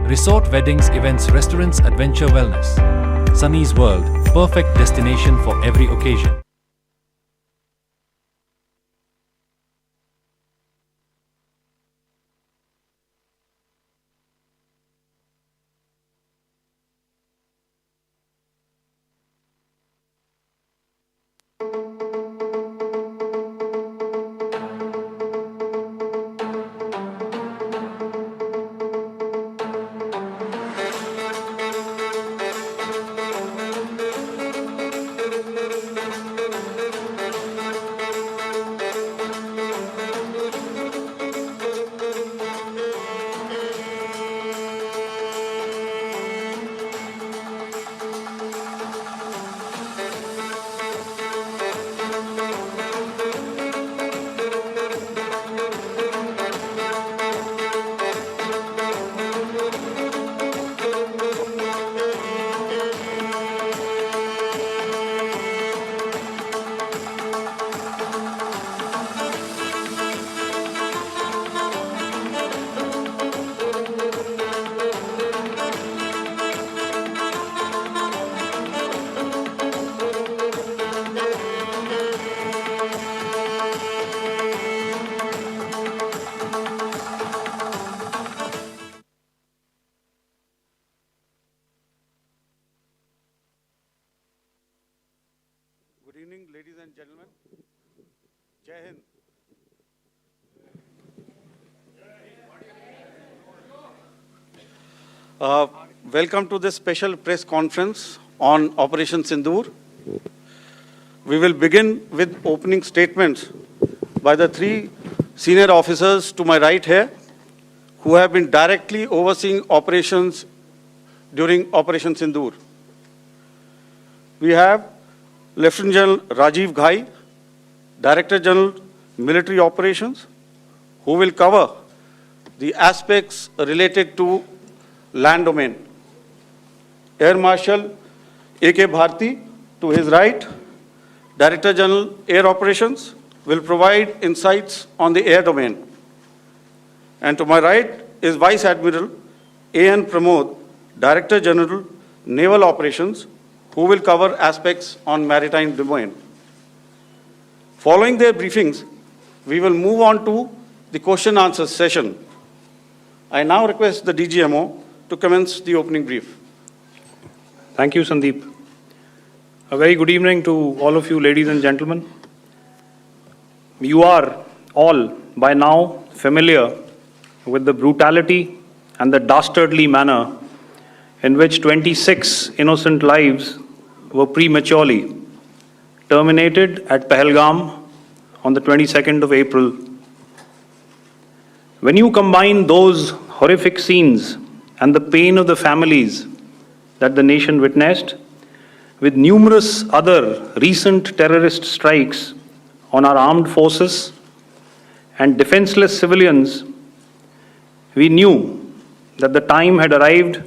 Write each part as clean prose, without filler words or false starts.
Resort, weddings, events, restaurants, adventure, wellness. Sunny's World, perfect destination for every occasion. Good evening, ladies and gentlemen. Jai Hind. Welcome to this special press conference on Operation Sindoor. We will begin with opening statements by the three senior officers to my right here, who have been directly overseeing operations during Operation Sindoor. We have Lieutenant General Rajiv Ghai, Director General Military Operations, who will cover the aspects related to land domain. Air Marshal A.K. Bharti, to his right, Director General Air Operations, will provide insights on the air domain. And to my right is Vice Admiral A.N. Pramod, Director General Naval Operations, who will cover aspects on maritime domain. Following their briefings, we will move on to the question answer session. I now request the DGMO to commence the opening brief. Thank you, Sandeep. A very good evening to all of you, ladies and gentlemen. You are all by now familiar with the brutality and the dastardly manner in which 26 innocent lives were prematurely terminated at Pahalgam on the 22nd of April. When you combine those horrific scenes and the pain of the families that the nation witnessed with numerous other recent terrorist strikes on our armed forces and defenseless civilians, we knew that the time had arrived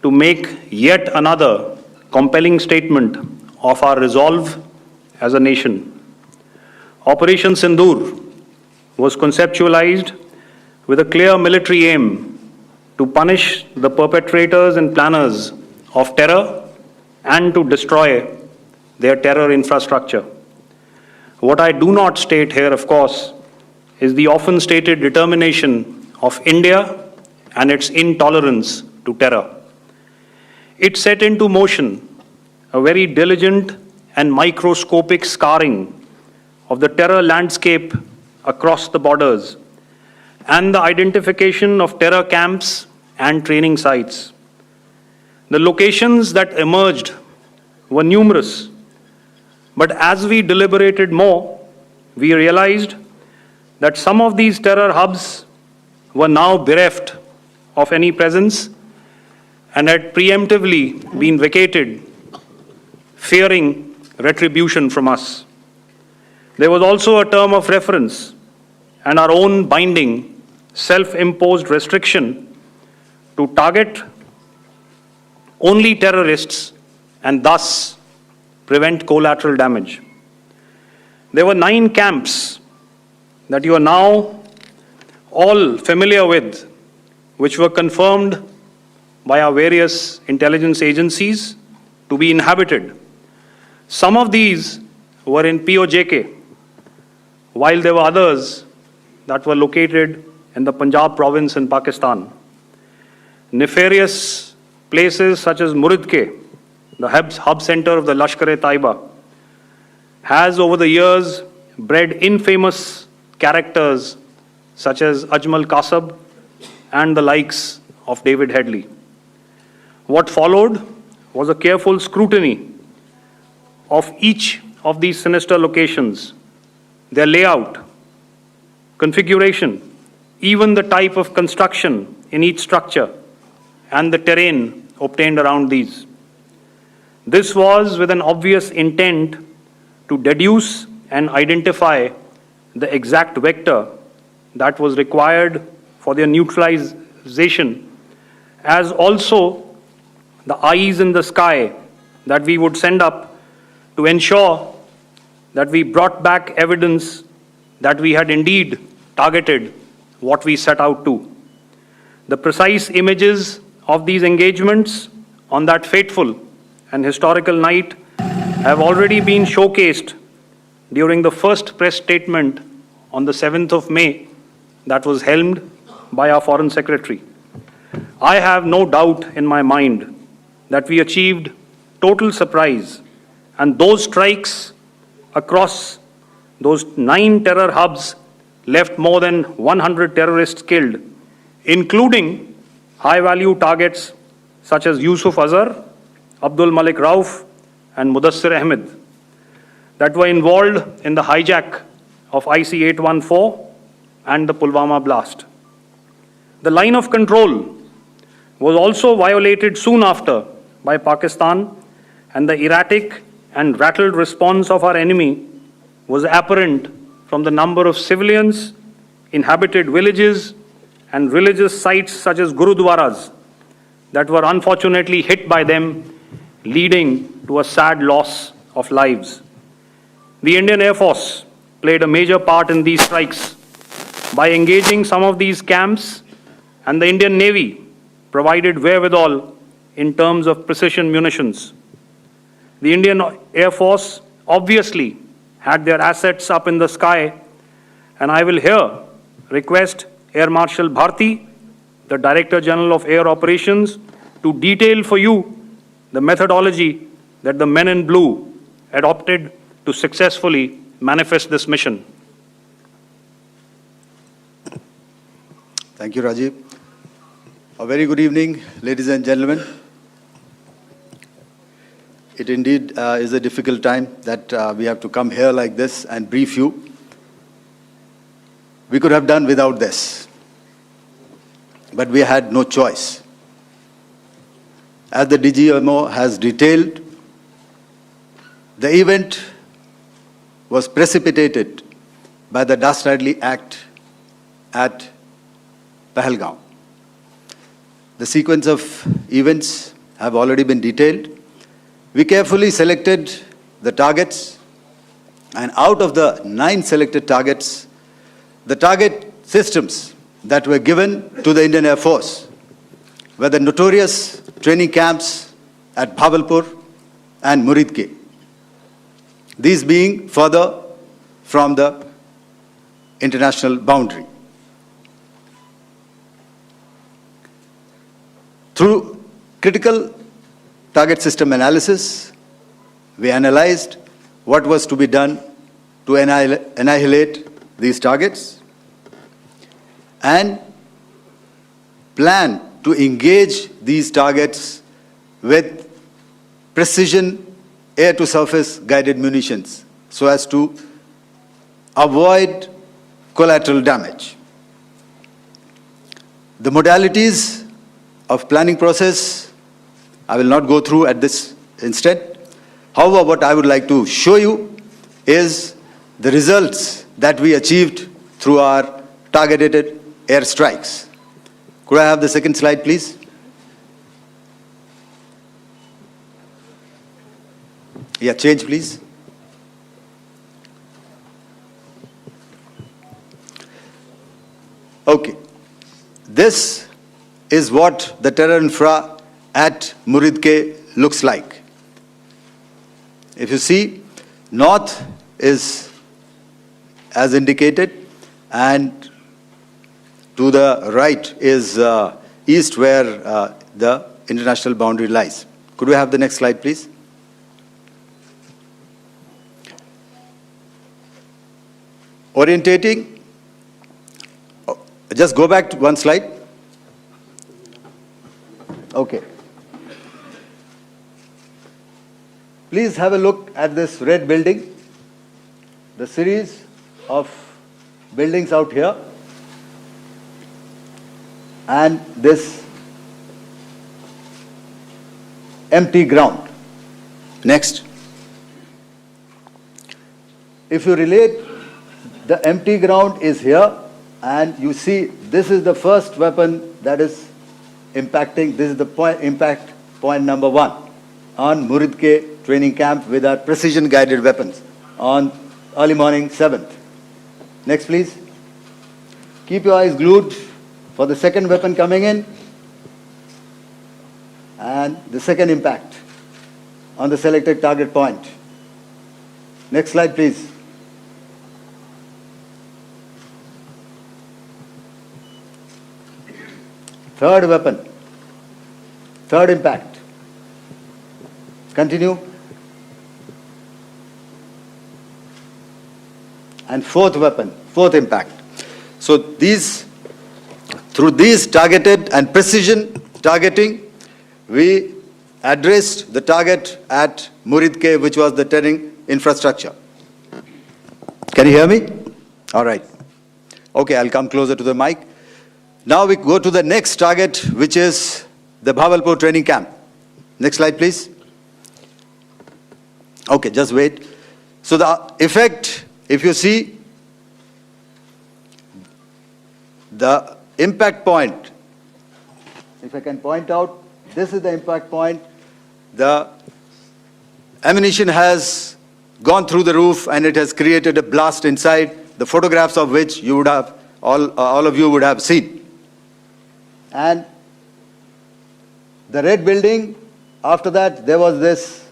to make yet another compelling statement of our resolve as a nation. Operation Sindoor was conceptualized with a clear military aim to punish the perpetrators and planners of terror and to destroy their terror infrastructure. What I do not state here, of course, is the often stated determination of India and its intolerance to terror. It set into motion a very diligent and microscopic scarring of the terror landscape across the borders and the identification of terror camps and training sites. The locations that emerged were numerous, but as we deliberated more, we realized that some of these terror hubs were now bereft of any presence and had preemptively been vacated, fearing retribution from us. There was also a term of reference and our own binding, self-imposed restriction to target only terrorists and thus prevent collateral damage. There were 9 camps that you are now all familiar with, which were confirmed by our various intelligence agencies to be inhabited. Some of these were in POJK, while there were others that were located in the Punjab province in Pakistan. Nefarious places such as Muridke, the hub center of the Lashkar-e-Taiba, has over the years bred infamous characters such as Ajmal Kasab and the likes of David Headley. What followed was a careful scrutiny of each of these sinister locations, their layout, configuration, even the type of construction in each structure, and the terrain obtained around these. This was with an obvious intent to deduce and identify the exact vector that was required for their neutralization, as also the eyes in the sky that we would send up to ensure that we brought back evidence that we had indeed targeted what we set out to. The precise images of these engagements on that fateful and historical night have already been showcased during the first press statement on the 7th of May that was helmed by our Foreign Secretary. I have no doubt in my mind that we achieved total surprise, and those strikes across those 9 terror hubs left more than 100 terrorists killed, including high-value targets such as Yusuf Azhar, Abdul Malik Rauf, and Mudassir Ahmed, that were involved in the hijack of IC-814 and the Pulwama blast. The line of control was also violated soon after by Pakistan, and the erratic and rattled response of our enemy was apparent from the number of civilians, inhabited villages, and religious sites such as Gurudwaras that were unfortunately hit by them, leading to a sad loss of lives. The Indian Air Force played a major part in these strikes by engaging some of these camps, and the Indian Navy provided wherewithal in terms of precision munitions. The Indian Air Force obviously had their assets up in the sky, and I will here request Air Marshal Bharti, the Director General of Air Operations, to detail for you the methodology that the men in blue adopted to successfully manifest this mission. Thank you, Rajiv. A very good evening, ladies and gentlemen. It indeed is a difficult time that we have to come here like this and brief you. We could have done without this, but we had no choice. As the DGMO has detailed, the event was precipitated by the dastardly act at Pahalgaon. The sequence of events have already been detailed. We carefully selected the targets, and out of the 9 selected targets, the target systems that were given to the Indian Air Force were the notorious training camps at Bhavalpur and Muridke, these being further from the international boundary. Through critical target system analysis, we analyzed what was to be done to annihilate these targets and plan to engage these targets with precision air-to-surface guided munitions so as to avoid collateral damage. The modalities of planning process I will not go through at this instant. However, what I would like to show you is the results that we achieved through our targeted airstrikes. Could I have the second slide, please? Yeah, change, please. Okay. This is what the terror infra at Muridke looks like. If you see, north is as indicated, and to the right is east, where the international boundary lies. Could we have the next slide, please? Orientating. Just go back to one slide. Okay. Please have a look at this red building, the series of buildings out here, and this empty ground. Next. If you relate, the empty ground is here, and you see this is the first weapon that is impacting. This is the impact point number 1 on Muridke training camp with our precision guided weapons on early morning 7th. Next, please. Keep your eyes glued for the second weapon coming in and the second impact on the selected target point. Next slide, please. Third weapon, third impact. Continue. And fourth weapon, fourth impact. So through these targeted and precision targeting, we addressed the target at Muridke, which was the terrain infrastructure. Can you hear me? All right. Okay, I'll come closer to the mic. Now we go to the next target, which is the Bhavalpur training camp. Next slide, please. Okay, just wait. So the effect, if you see, the impact point, if I can point out, this is the impact point. The ammunition has gone through the roof and it has created a blast inside, the photographs of which you would have, all of you would have seen. And the red building, after that, there was this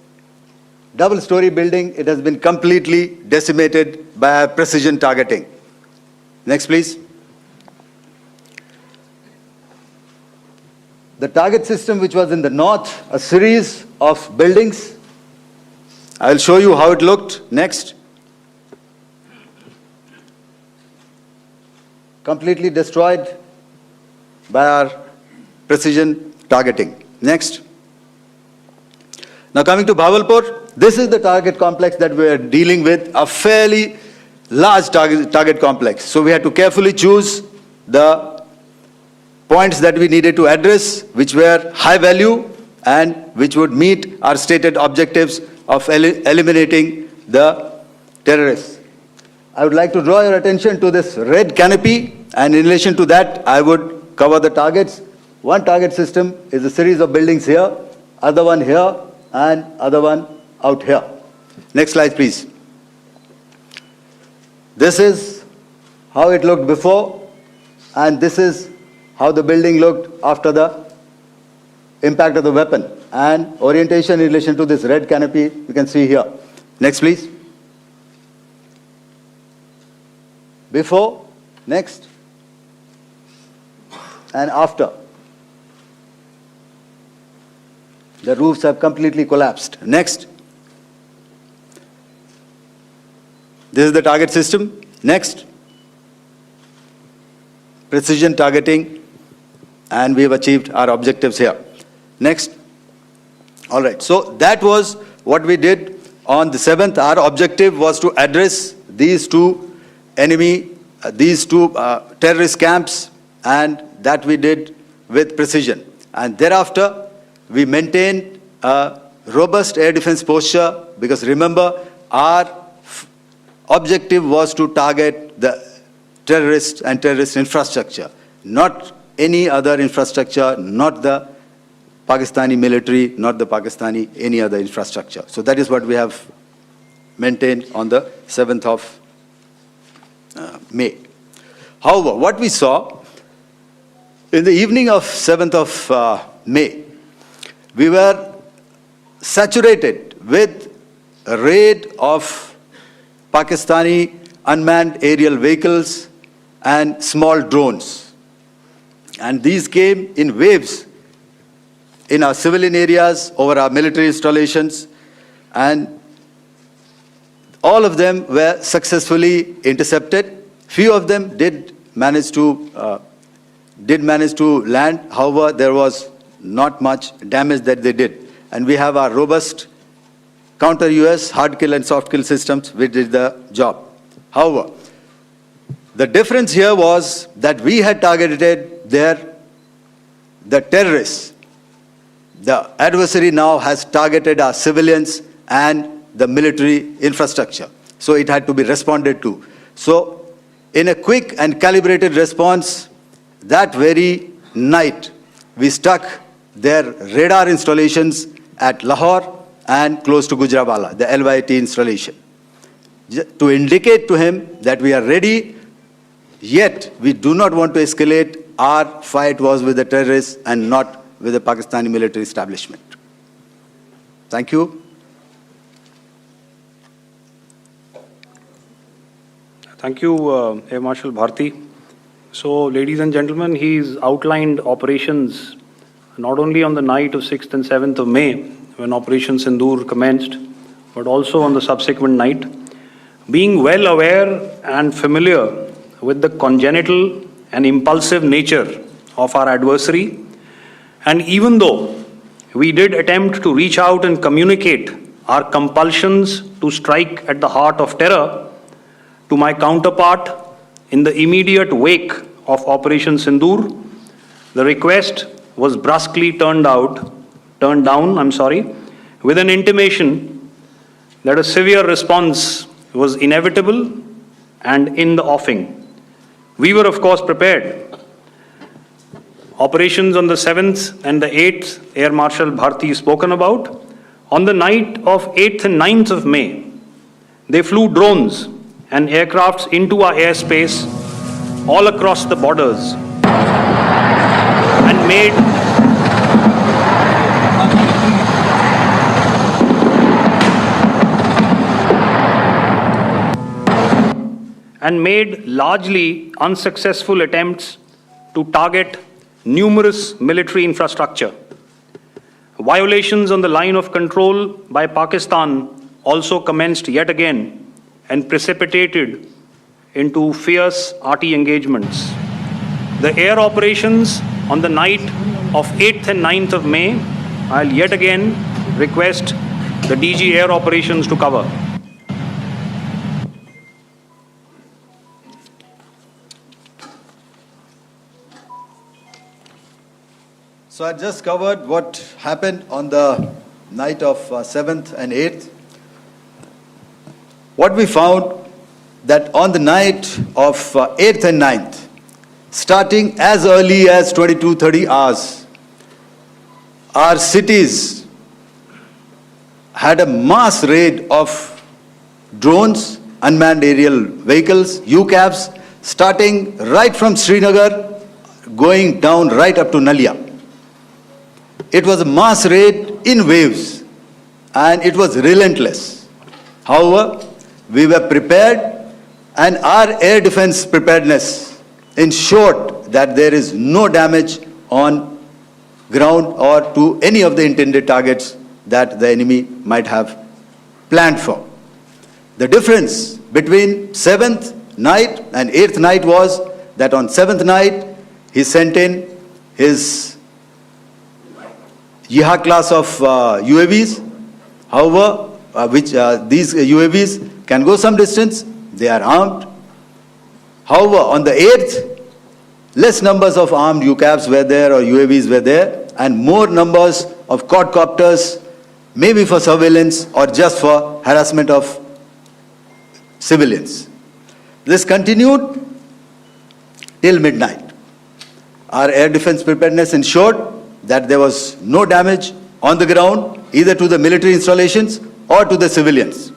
double-story building. It has been completely decimated by precision targeting. Next, please. The target system, which was in the north, a series of buildings. I'll show you how it looked. Next. Completely destroyed by our precision targeting. Next. Now coming to Bhavalpur, this is the target complex that we are dealing with, a fairly large target complex. So we had to carefully choose the points that we needed to address, which were high value and which would meet our stated objectives of eliminating the terrorists. I would like to draw your attention to this red canopy, and in relation to that, I would cover the targets. One target system is a series of buildings here, other one here, and other one out here. Next slide, please. This is how it looked before, and this is how the building looked after the impact of the weapon. And orientation in relation to this red canopy, you can see here. Next, please. Before, next, and after. The roofs have completely collapsed. Next. This is the target system. Next. Precision targeting, and we have achieved our objectives here. Next. All right, so that was what we did on the 7th. Our objective was to address these two terrorist camps, and that we did with precision. And thereafter, we maintained a robust air defense posture, because remember, our objective was to target the terrorists and terrorist infrastructure, not any other infrastructure, not the Pakistani military, not the Pakistani any other infrastructure. So that is what we have maintained on the 7th of May. However, what we saw, In the evening of 7th of May, we were saturated with a raid of Pakistani unmanned aerial vehicles and small drones. And these came in waves in our civilian areas, over our military installations, and all of them were successfully intercepted. Few of them did manage to land. However, there was not much damage that they did. And we have our robust counter-US hard kill and soft kill systems which did the job. However, the difference here was that we had targeted the terrorists. The adversary now has targeted our civilians and the military infrastructure. So it had to be responded to. So in a quick and calibrated response, that very night, we struck their radar installations at Lahore and close to Gujranwala, the LYT installation, to indicate to him that we are ready, yet we do not want to escalate. Our fight was with the terrorists and not with the Pakistani military establishment. Thank you. Thank you, Air Marshal Bharti. So, ladies and gentlemen, he's outlined operations not only on the night of 6th and 7th of May, when Operation Sindoor commenced, but also on the subsequent night. Being well aware and familiar with the congenital and impulsive nature of our adversary, and even though we did attempt to reach out and communicate our compulsions to strike at the heart of terror to my counterpart in the immediate wake of Operation Sindoor, the request was brusquely turned down, with an intimation that a severe response was inevitable and in the offing. We were, of course, prepared. Operations on the 7th and the 8th, Air Marshal Bharti spoken about. On the night of 8th and 9th of May, they flew drones and aircrafts into our airspace all across the borders and made largely unsuccessful attempts to target numerous military infrastructure. Violations on the line of control by Pakistan also commenced yet again and precipitated into fierce RT engagements. The air operations on the night of 8th and 9th of May, I'll yet again request the DG Air Operations to cover. So I just covered what happened on the night of 7th and 8th. What we found that on the night of 8th and 9th, starting as early as 22:30 hours, our cities had a mass raid of drones, unmanned aerial vehicles, UCAVs, starting right from Srinagar, going down right up to Nalia. It was a mass raid in waves, and it was relentless. However, we were prepared, and our air defense preparedness ensured that there is no damage on ground or to any of the intended targets that the enemy might have planned for. The difference between 7th night and 8th night was that on 7th night, he sent in his Yeha class of UAVs. However, these UAVs can go some distance, they are armed. However, on the 8th, less numbers of armed UCAVs were there or UAVs were there, and more numbers of quadcopters, maybe for surveillance or just for harassment of civilians. This continued till midnight. Our air defense preparedness ensured that there was no damage on the ground, either to the military installations or to the civilians.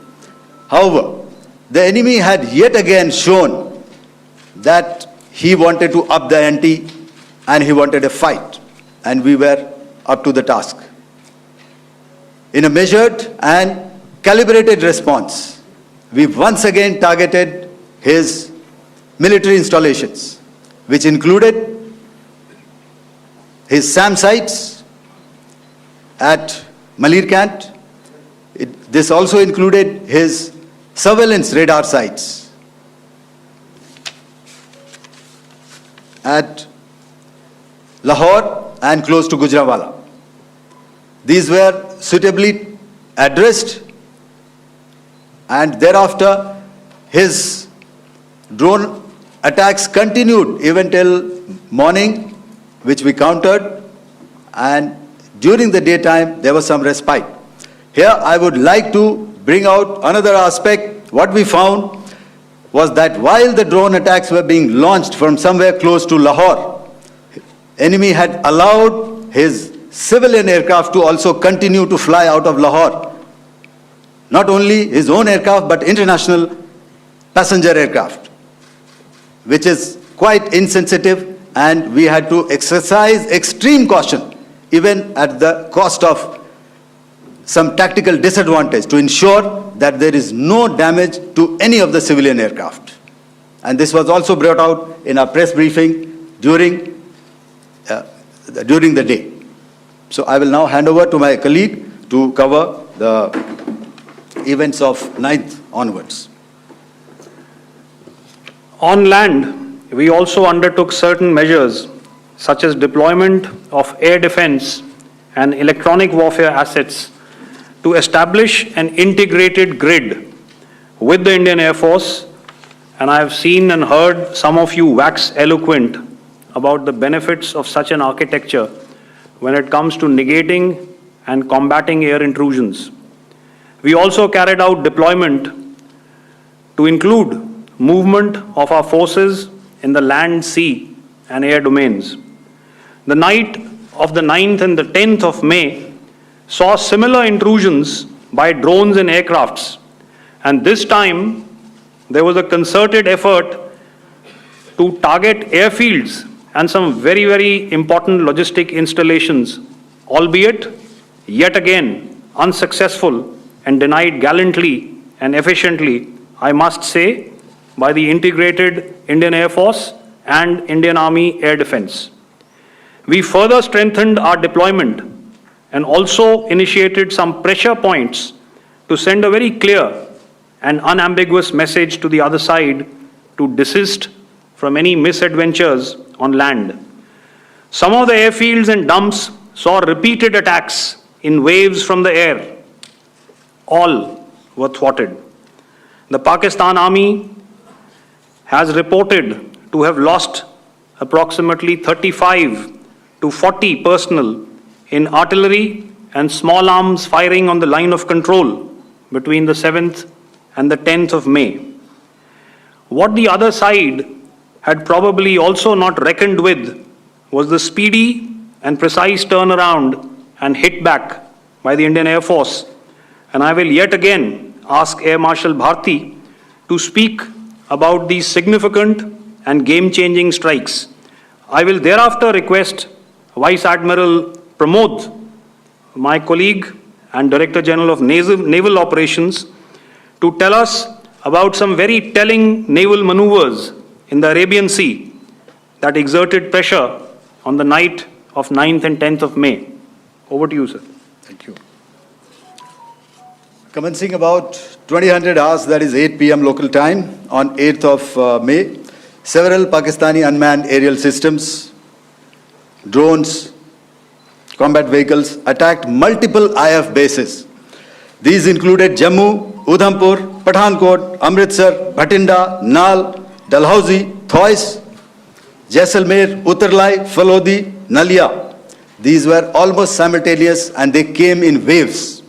However, the enemy had yet again shown that he wanted to up the ante and he wanted a fight, and we were up to the task. In a measured and calibrated response, we once again targeted his military installations, which included his SAM sites at Malirkant. This also included his surveillance radar sites at Lahore and close to Gujranwala. These were suitably addressed, and thereafter his drone attacks continued even till morning, which we countered, and during the daytime there was some respite. Here I would like to bring out another aspect. What we found was that while the drone attacks were being launched from somewhere close to Lahore, enemy had allowed his civilian aircraft to also continue to fly out of Lahore. Not only his own aircraft, but international passenger aircraft, which is quite insensitive, and we had to exercise extreme caution, even at the cost of some tactical disadvantage, to ensure that there is no damage to any of the civilian aircraft. And this was also brought out in our press briefing during the day. So I will now hand over to my colleague to cover the events of 9th onwards. On land, we also undertook certain measures such as deployment of air defense and electronic warfare assets to establish an integrated grid with the Indian Air Force, and I have seen and heard some of you wax eloquent about the benefits of such an architecture when it comes to negating and combating air intrusions. We also carried out deployment to include movement of our forces in the land, sea, and air domains. The night of the 9th and the 10th of May saw similar intrusions by drones and aircrafts, and this time there was a concerted effort to target airfields and some very, very important logistic installations, albeit yet again unsuccessful and denied gallantly and efficiently, I must say, by the integrated Indian Air Force and Indian Army Air Defense. We further strengthened our deployment and also initiated some pressure points to send a very clear and unambiguous message to the other side to desist from any misadventures on land. Some of the airfields and dumps saw repeated attacks in waves from the air. All were thwarted. The Pakistan Army has reported to have lost approximately 35 to 40 personnel in artillery and small arms firing on the line of control between the 7th and the 10th of May. What the other side had probably also not reckoned with was the speedy and precise turnaround and hit back by the Indian Air Force. And I will yet again ask Air Marshal Bharti to speak about these significant and game-changing strikes. I will thereafter request Vice Admiral Pramod, my colleague and Director General of Naval Operations, to tell us about some very telling naval maneuvers in the Arabian Sea that exerted pressure on the night of 9th and 10th of May. Over to you, sir. Thank you. Commencing about 2000 hours, that is 8 p.m. local time, on 8th of May, several Pakistani unmanned aerial systems, drones, combat vehicles attacked multiple IF bases. These included Jammu, Udhampur, Pathankot, Amritsar, Bhatinda, Nal, Dalhousie, Thois, Jaisalmer, Uttarlai, Falodi, Nalia. These were almost simultaneous and they came in waves.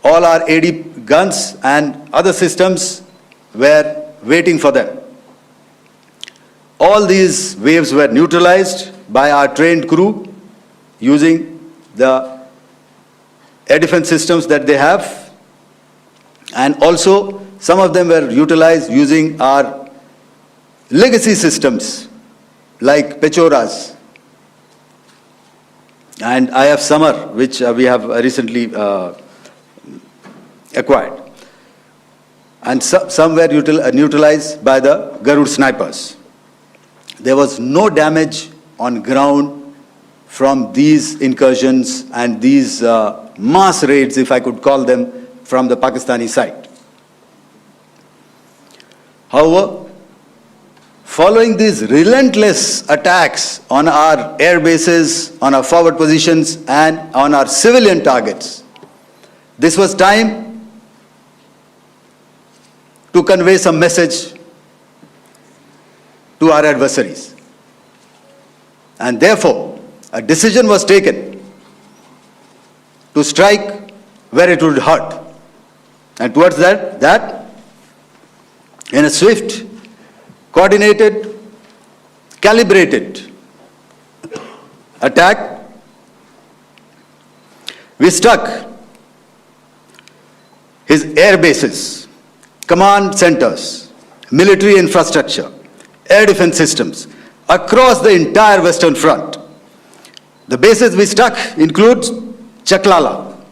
All our AD guns and other systems were waiting for them. All these waves were neutralized by our trained crew using the air defense systems that they have, and also some of them were utilized using our legacy systems like Pechoras. And I have Summer, which we have recently acquired. And some were neutralized by the Garud snipers. There was no damage on ground from these incursions and these mass raids, if I could call them, from the Pakistani side. However, following these relentless attacks on our air bases, on our forward positions, and on our civilian targets, this was time to convey some message to our adversaries. And therefore, a decision was taken to strike where it would hurt. And towards that, in a swift, coordinated, calibrated attack, we struck his air bases, command centers, military infrastructure, air defense systems across the entire Western Front. The bases we struck include Chaklala,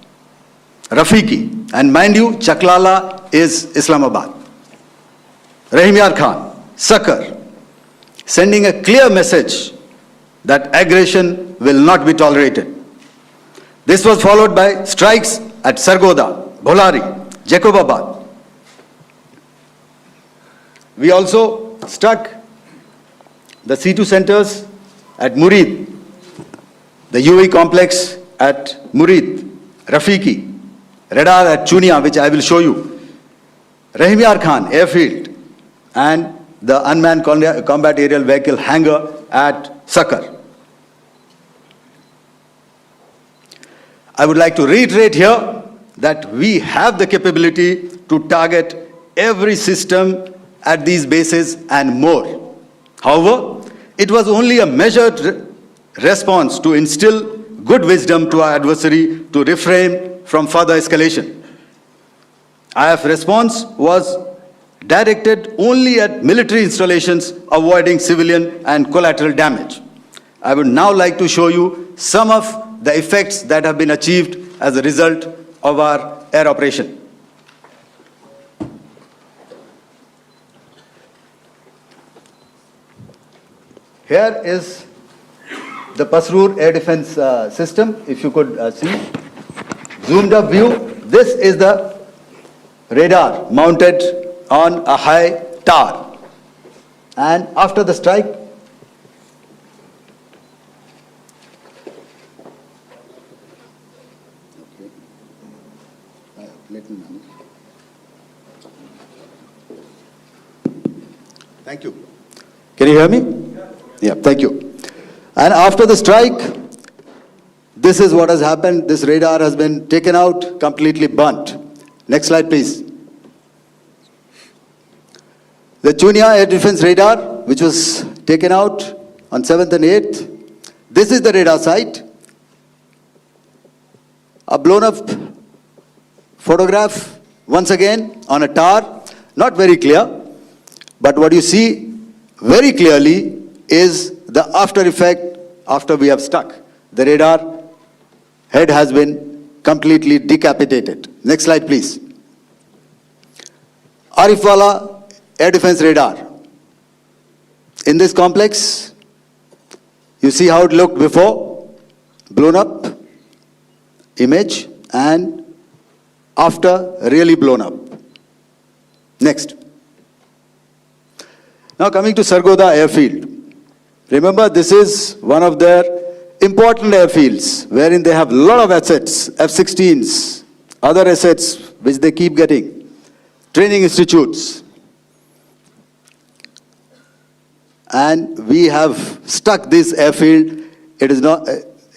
Rafiki, and mind you, Chaklala is Islamabad. Rahim Yar Khan, Sakar, sending a clear message that aggression will not be tolerated. This was followed by strikes at Sargoda, Bholari, Jacobabad. We also struck the C2 centers at Murid, the UAE complex at Murid, Rafiki, radar at Chunia, which I will show you, Rahim Yar Khan airfield, and the unmanned combat aerial vehicle hangar at Sakar. I would like to reiterate here that we have the capability to target every system at these bases and more. However, it was only a measured response to instill good wisdom to our adversary to refrain from further escalation. IF response was directed only at military installations, avoiding civilian and collateral damage. I would now like to show you some of the effects that have been achieved as a result of our air operation. Here is the Pasrur air defense system, if you could see. Zoomed up view, this is the radar mounted on a high tower. And after the strike, thank you. Can you hear me? Yeah, thank you. And after the strike, this is what has happened. This radar has been taken out, completely burnt. Next slide, please. The Chunia air defense radar, which was taken out on 7th and 8th. This is the radar site. A blown up photograph, once again, on a tower. Not very clear, but what you see very clearly is the after effect after we have struck. The radar head has been completely decapitated. Next slide, please. Arifwala air defense radar. In this complex, you see how it looked before, blown up image, and after really blown up. Next. Now coming to Sargoda airfield. Remember, this is one of their important airfields wherein they have a lot of assets, F-16s, other assets which they keep getting, training institutes. And we have stuck this airfield. It is not,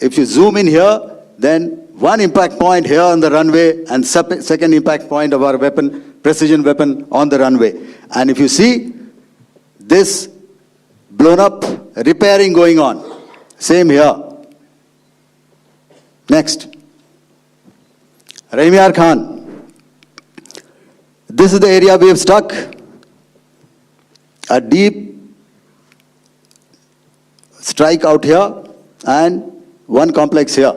if you zoom in here, then one impact point here on the runway and second impact point of our weapon, precision weapon on the runway. And if you see this blown up repairing going on, same here. Next. Rahim Yar Khan. This is the area we have struck. A deep strike out here and one complex here.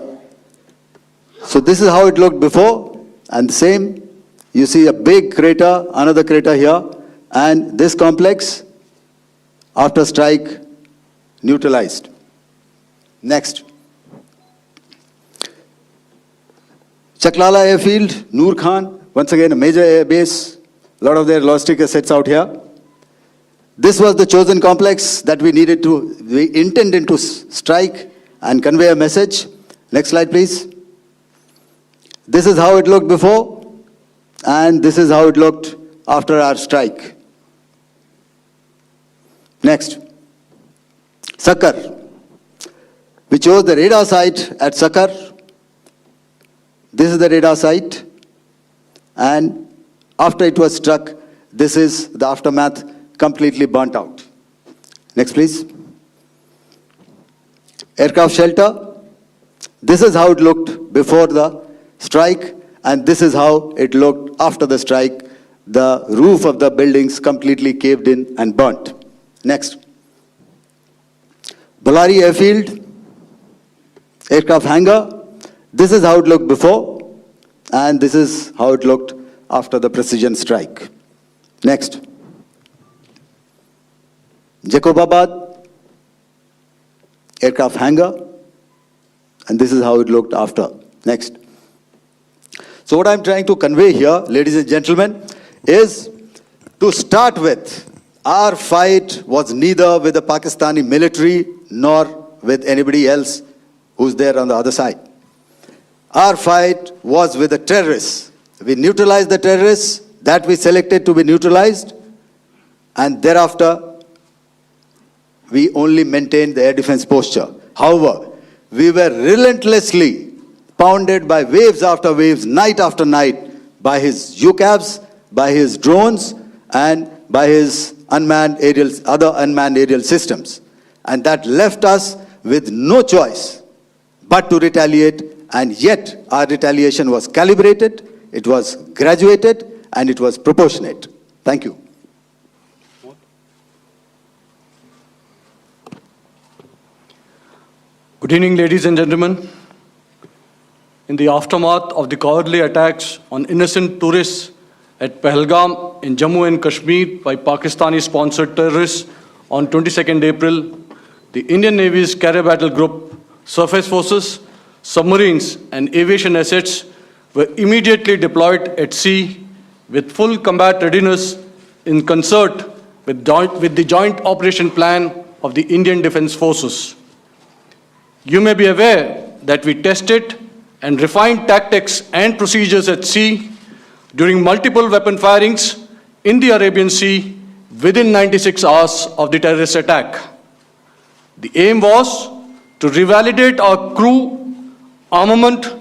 So this is how it looked before, and the same, you see a big crater, another crater here, and this complex, after strike, neutralized. Next. Chaklala Airfield, Noor Khan, once again a major air base, a lot of their logistic assets out here. This was the chosen complex that we intended to strike and convey a message. Next slide, please. This is how it looked before, and this is how it looked after our strike. Next. Sakar. We chose the radar site at Sakar. This is the radar site, and after it was struck, this is the aftermath, completely burnt out. Next, please. Aircraft shelter. This is how it looked before the strike, and this is how it looked after the strike. The roof of the buildings completely caved in and burnt. Next. Ballari Airfield, aircraft hangar. This is how it looked before, and this is how it looked after the precision strike. Next. Jacobabad, aircraft hangar, and this is how it looked after. Next. So what I'm trying to convey here, ladies and gentlemen, is to start with, our fight was neither with the Pakistani military nor with anybody else who's there on the other side. Our fight was with the terrorists. We neutralized the terrorists that we selected to be neutralized, and thereafter we only maintained the air defense posture. However, we were relentlessly pounded by waves after waves, night after night, by his UCAVs, by his drones, and by his other unmanned aerial systems. And that left us with no choice but to retaliate, and yet our retaliation was calibrated, it was graduated, and it was proportionate. Thank you. Good evening, ladies and gentlemen. In the aftermath of the cowardly attacks on innocent tourists at Pahalgam in Jammu and Kashmir by Pakistani-sponsored terrorists on 22nd April, the Indian Navy's Carrier Battle Group, surface forces, submarines, and aviation assets were immediately deployed at sea with full combat readiness in concert with the joint operation plan of the Indian Defence Forces. You may be aware that we tested and refined tactics and procedures at sea during multiple weapon firings in the Arabian Sea within 96 hours of the terrorist attack. The aim was to revalidate our crew, armament,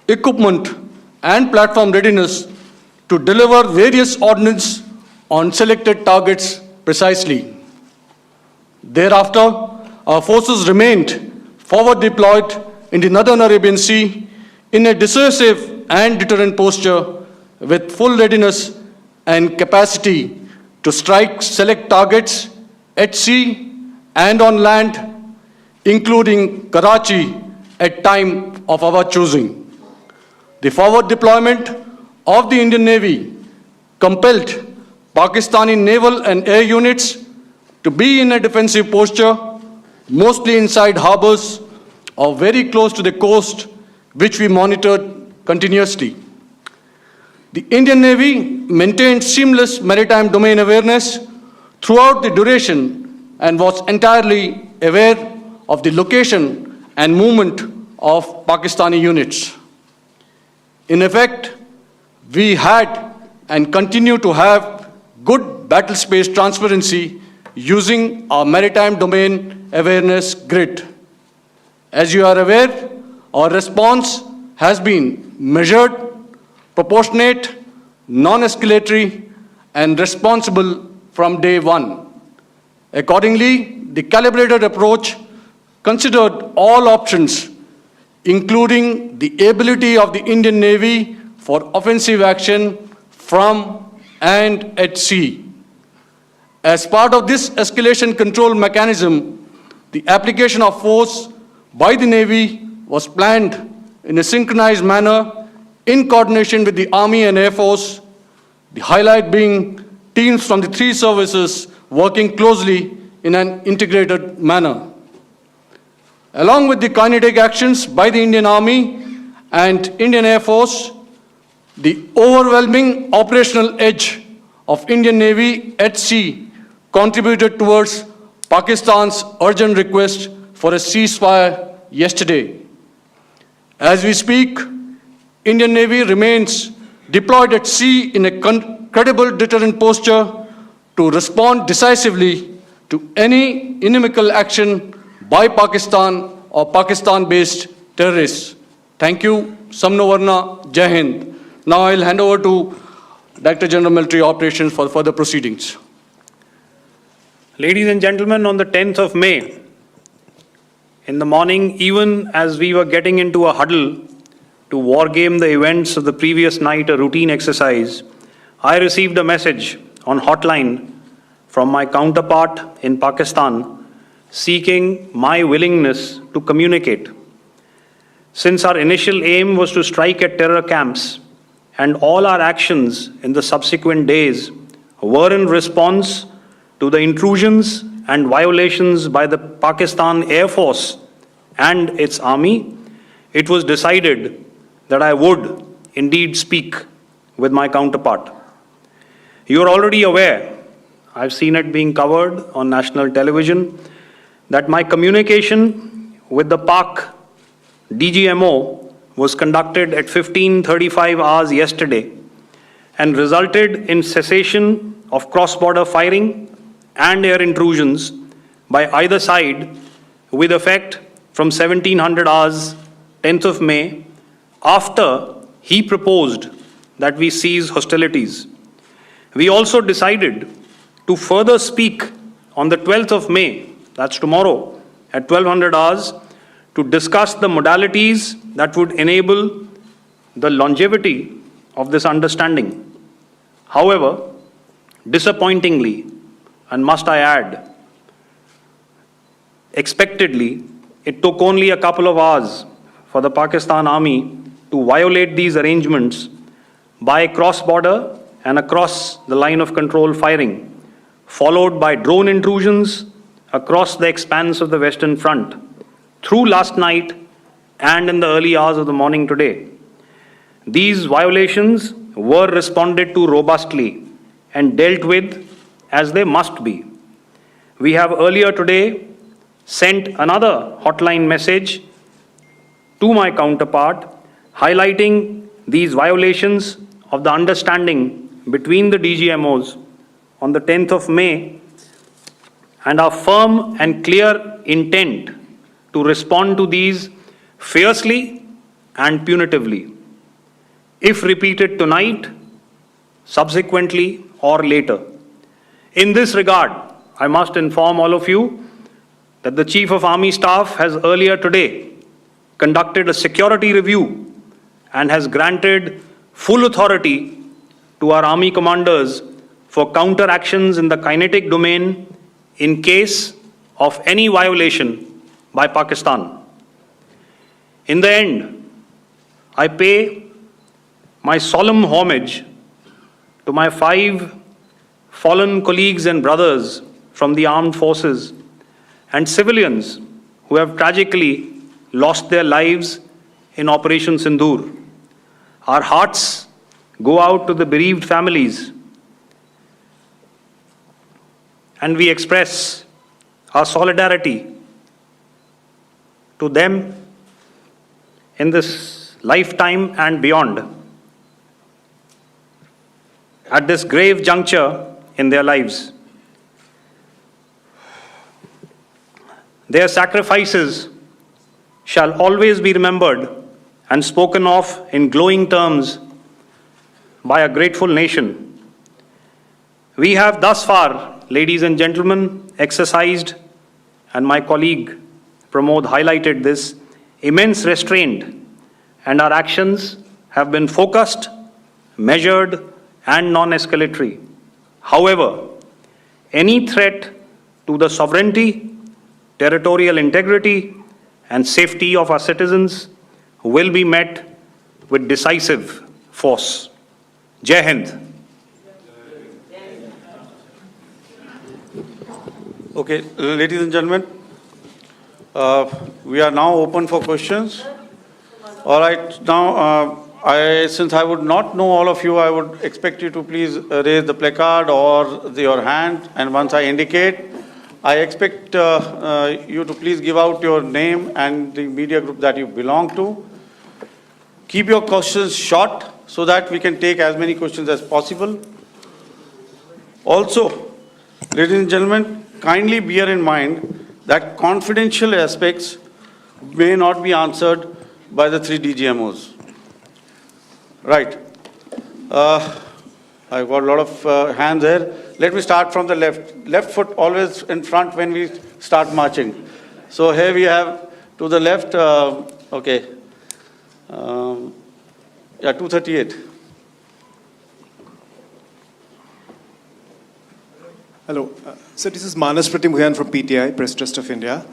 equipment, and platform readiness to deliver various ordnance on selected targets precisely. Thereafter, our forces remained forward deployed in the Northern Arabian Sea in a decisive and deterrent posture with full readiness and capacity to strike select targets at sea and on land, including Karachi at time of our choosing. The forward deployment of the Indian Navy compelled Pakistani naval and air units to be in a defensive posture, mostly inside harbors or very close to the coast, which we monitored continuously. The Indian Navy maintained seamless maritime domain awareness throughout the duration and was entirely aware of the location and movement of Pakistani units. In effect, we had and continue to have good battle space transparency using our maritime domain awareness grid. As you are aware, our response has been measured, proportionate, non-escalatory, and responsible from day one. Accordingly, the calibrated approach considered all options, including the ability of the Indian Navy for offensive action from and at sea. As part of this escalation control mechanism, The application of force by the Navy was planned in a synchronized manner in coordination with the Army and Air Force, the highlight being teams from the three services working closely in an integrated manner. Along with the kinetic actions by the Indian Army and Indian Air Force, the overwhelming operational edge of Indian Navy at sea contributed towards Pakistan's urgent request for a ceasefire yesterday. As we speak, Indian Navy remains deployed at sea in a credible deterrent posture to respond decisively to any inimical action by Pakistan or Pakistan-based terrorists. Thank you. Samno Varna, Jai Hind. Now I'll hand over to Director General Military Operations for further proceedings. Ladies and gentlemen, on the 10th of May, in the morning, even as we were getting into a huddle to wargame the events of the previous night, a routine exercise, I received a message on hotline from my counterpart in Pakistan seeking my willingness to communicate. Since our initial aim was to strike at terror camps, and all our actions in the subsequent days were in response to the intrusions and violations by the Pakistan Air Force and its army, it was decided that I would indeed speak with my counterpart. You are already aware, I've seen it being covered on national television, that my communication with the Pak DGMO was conducted at 15:35 hours yesterday and resulted in cessation of cross-border firing and air intrusions by either side with effect from 1700 hours 10th of May, after he proposed that we cease hostilities. We also decided to further speak on the 12th of May, that's tomorrow, at 1200 hours, to discuss the modalities that would enable the longevity of this understanding. However, disappointingly, and must I add, expectedly, it took only a couple of hours for the Pakistan Army to violate these arrangements by cross-border and across the line of control firing, followed by drone intrusions across the expanse of the Western Front, through last night and in the early hours of the morning today. These violations were responded to robustly and dealt with as they must be. We have earlier today sent another hotline message to my counterpart highlighting these violations of the understanding between the DGMOs on the 10th of May and our firm and clear intent to respond to these fiercely and punitively, if repeated tonight, subsequently, or later. In this regard, I must inform all of you that the Chief of Army Staff has earlier today conducted a security review and has granted full authority to our Army commanders for counter actions in the kinetic domain in case of any violation by Pakistan. In the end, I pay my solemn homage to my 5 fallen colleagues and brothers from the armed forces and civilians who have tragically lost their lives in Operation Sindoor. Our hearts go out to the bereaved families, and we express our solidarity to them in this lifetime and beyond, at this grave juncture in their lives. Their sacrifices shall always be remembered and spoken of in glowing terms by a grateful nation. We have thus far, ladies and gentlemen, exercised, and my colleague Pramod highlighted this, immense restraint, and our actions have been focused, measured, and non-escalatory. However, any threat to the sovereignty, territorial integrity, and safety of our citizens will be met with decisive force. Jai Hind. Okay, ladies and gentlemen, we are now open for questions. All right, now, since I would not know all of you, I would expect you to please raise the placard or your hand, and once I indicate, I expect you to please give out your name and the media group that you belong to. Keep your questions short so that we can take as many questions as possible. Also, ladies and gentlemen, kindly bear in mind that confidential aspects may not be answered by the three DGMOs. Right. I've got a lot of hands there. Let me start from the left. Left foot always in front when we start marching. So here we have to the left, okay. Yeah, 238. Hello. So this is Manas Pratimhuyan from PTI, Press Trust of India.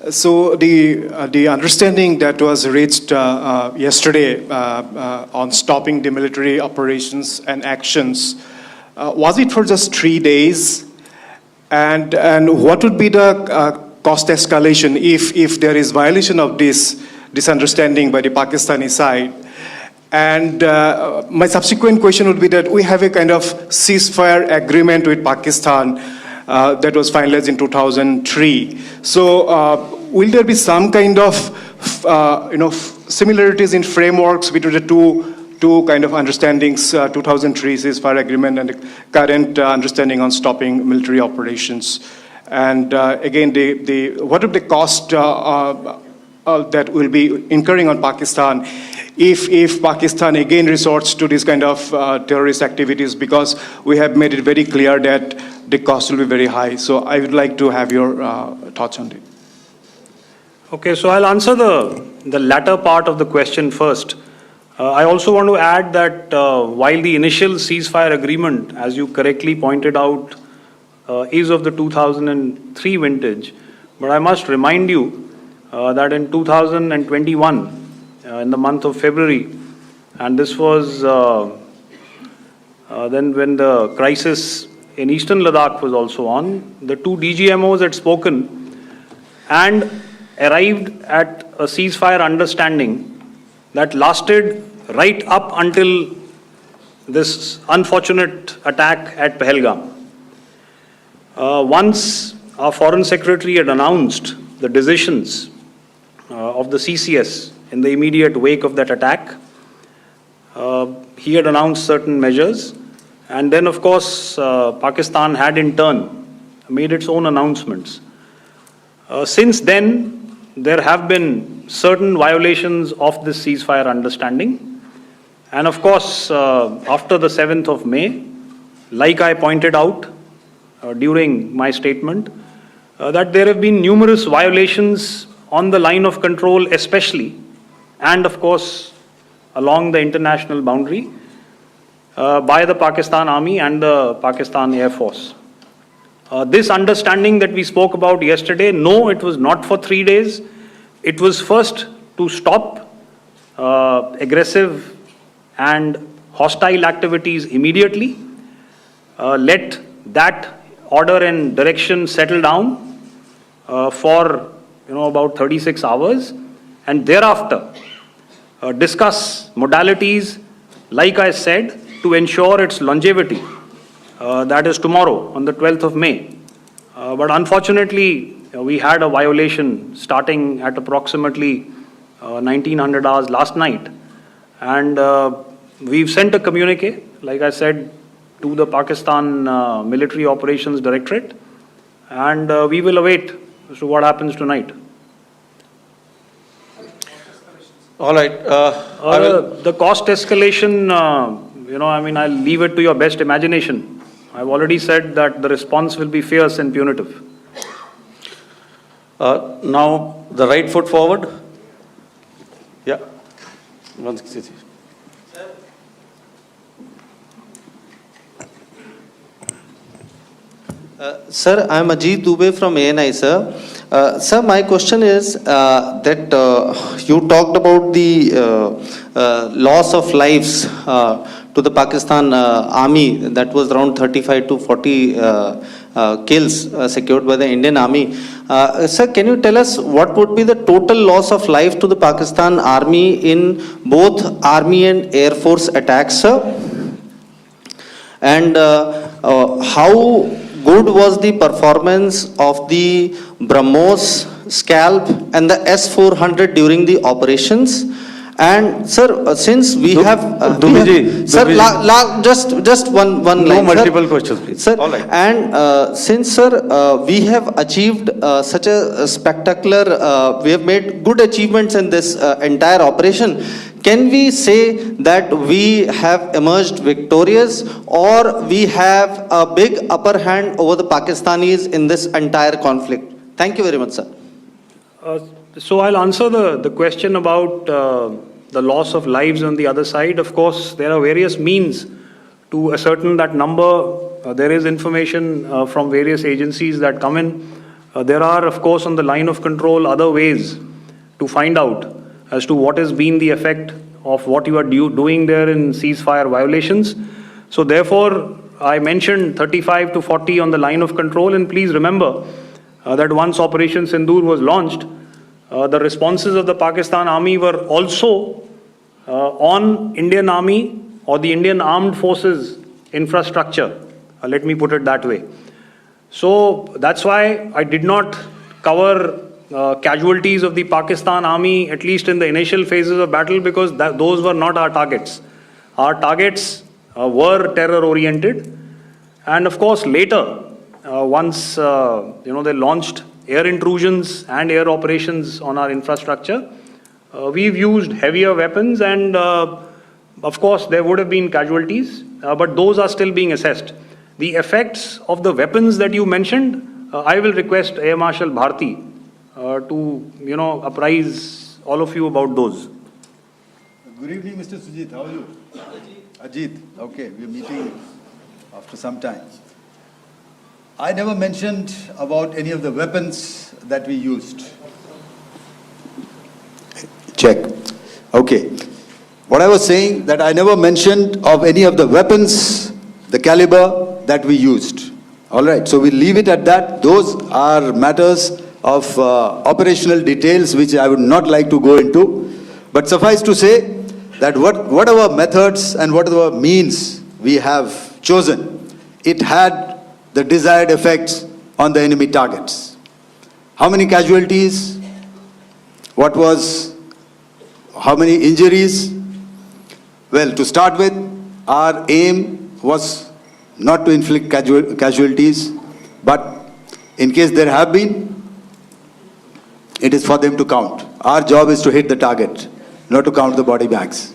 So the understanding that was reached yesterday on stopping the military operations and actions, was it for just 3 days? And what would be the cost escalation if there is violation of this understanding by the Pakistani side? And my subsequent question would be that we have a kind of ceasefire agreement with Pakistan that was finalized in 2003. So will there be some kind of similarities in frameworks between the two kind of understandings, 2003 ceasefire agreement and the current understanding on stopping military operations? And again, what would the cost that will be incurring on Pakistan if Pakistan again resorts to this kind of terrorist activities, because we have made it very clear that the cost will be very high. So I would like to have your thoughts on it. Okay, so I'll answer the latter part of the question first. I also want to add that while the initial ceasefire agreement, as you correctly pointed out, is of the 2003 vintage, but I must remind you that in 2021, in the month of February, and this was then when the crisis in eastern Ladakh was also on, the two DGMOs had spoken and arrived at a ceasefire understanding that lasted right up until this unfortunate attack at Pahalgam. Once our Foreign Secretary had announced the decisions of the CCS in the immediate wake of that attack, he had announced certain measures, and then of course Pakistan had in turn made its own announcements. Since then, there have been certain violations of this ceasefire understanding, and of course after the 7th of May, like I pointed out during my statement, that there have been numerous violations on the line of control especially, and of course along the international boundary by the Pakistan Army and the Pakistan Air Force. This understanding that we spoke about yesterday, no, it was not for 3 days. It was first to stop aggressive and hostile activities immediately, let that order and direction settle down for about 36 hours, and thereafter discuss modalities, like I said, to ensure its longevity. That is tomorrow on the 12th of May. But unfortunately, we had a violation starting at approximately 1900 hours last night. And we've sent a communique, like I said, to the Pakistan Military Operations Directorate. And we will await as to what happens tonight. All right. The cost escalation, I'll leave it to your best imagination. I've already said that the response will be fierce and punitive. Now, the right foot forward. Yeah. 160. Sir, I am Ajit Dubey from ANI, sir. Sir, my question is that you talked about the loss of lives to the Pakistan army, that was around 35 to 40 kills secured by the Indian army. Sir, can you tell us what would be the total loss of life to the Pakistan army in both army and air force attacks, sir? And how good was the performance of the BrahMos, Scalp and the S-400 during the operations? And sir, since we have, sir, just one line. No multiple questions, please. Sir, all right. and since sir, we have achieved such a spectacular, we have made good achievements in this entire operation. Can we say that we have emerged victorious, or we have a big upper hand over the Pakistanis in this entire conflict? Thank you very much, sir. So I'll answer the question about the loss of lives on the other side. Of course, there are various means to ascertain that number. There is information from various agencies that come in. There are, of course, on the line of control, other ways to find out as to what has been the effect of what you are doing there in ceasefire violations. So therefore, I mentioned 35 to 40 on the line of control, and please remember that once Operation Sindoor was launched, the responses of the Pakistan army were also on Indian army or the Indian armed forces infrastructure. Let me put it that way. So that's why I did not cover casualties of the Pakistan army, at least in the initial phases of battle, because those were not our targets. Our targets were terror oriented, and of course later, once they launched air intrusions and air operations on our infrastructure, we've used heavier weapons, and of course there would have been casualties, but those are still being assessed. The effects of the weapons that you mentioned, I will request Air Marshal Bharti to apprise all of you about those. Good evening, Mr. Sujit. How are you? Ajit. Okay, we're meeting after some time. I never mentioned about any of the weapons that we used. Check. Okay. What I was saying, that I never mentioned of any of the weapons, the caliber that we used. All right, so we'll leave it at that. Those are matters of operational details which I would not like to go into. But suffice to say that whatever methods and whatever means we have chosen, it had the desired effects on the enemy targets. How many casualties? How many injuries? Well, to start with, our aim was not to inflict casualties, but in case there have been, it is for them to count. Our job is to hit the target, not to count the body bags.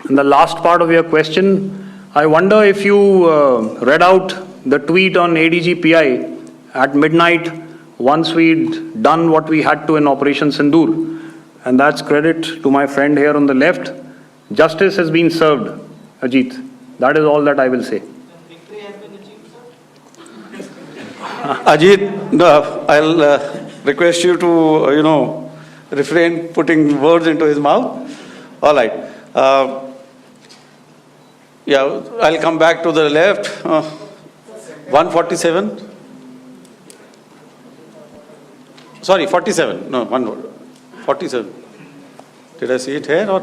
And the last part of your question, I wonder if you read out the tweet on ADG-PI at midnight once we'd done what we had to in Operation Sindoor. And that's credit to my friend here on the left. Justice has been served, Ajit. That is all that I will say. Ajit, I'll request you to, refrain putting words into his mouth. All right. I'll come back to the left. 147. Sorry, 47. No, 47. Did I see it here or?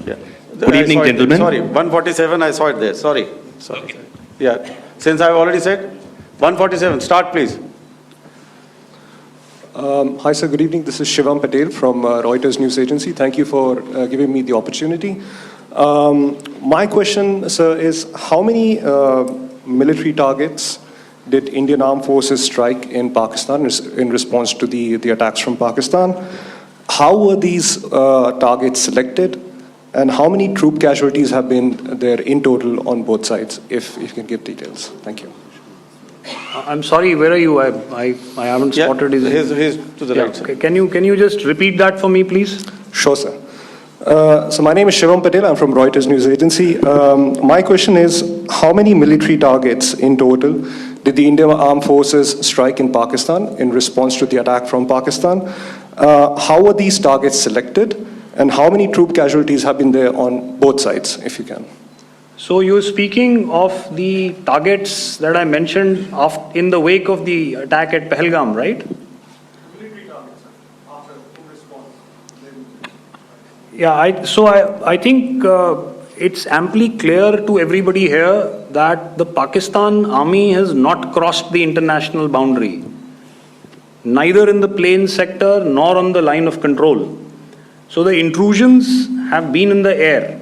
Yeah. Good evening, gentlemen. Sorry, 147. I saw it there. Sorry. Okay. Yeah. Since I've already said 147. Start, please. Hi, sir. Good evening. This is Shivam Patel from Reuters News Agency. Thank you for giving me the opportunity. My question, sir, is how many military targets did Indian Armed Forces strike in Pakistan in response to the attacks from Pakistan? How were these targets selected? And how many troop casualties have been there in total on both sides, if you can give details? Thank you. I'm sorry, where are you? I haven't spotted his... He's to the right. Okay. Can you just repeat that for me, please? Sure, sir. So my name is Shivam Patel. I'm from Reuters News Agency. My question is, how many military targets in total did the Indian Armed Forces strike in Pakistan in response to the attack from Pakistan? How were these targets selected? And how many troop casualties have been there on both sides, if you can? So you're speaking of the targets that I mentioned in the wake of the attack at Pahalgam, right? Military targets, after response. Yeah, I think it's amply clear to everybody here that the Pakistan army has not crossed the international boundary, neither in the plain sector nor on the line of control. So the intrusions have been in the air.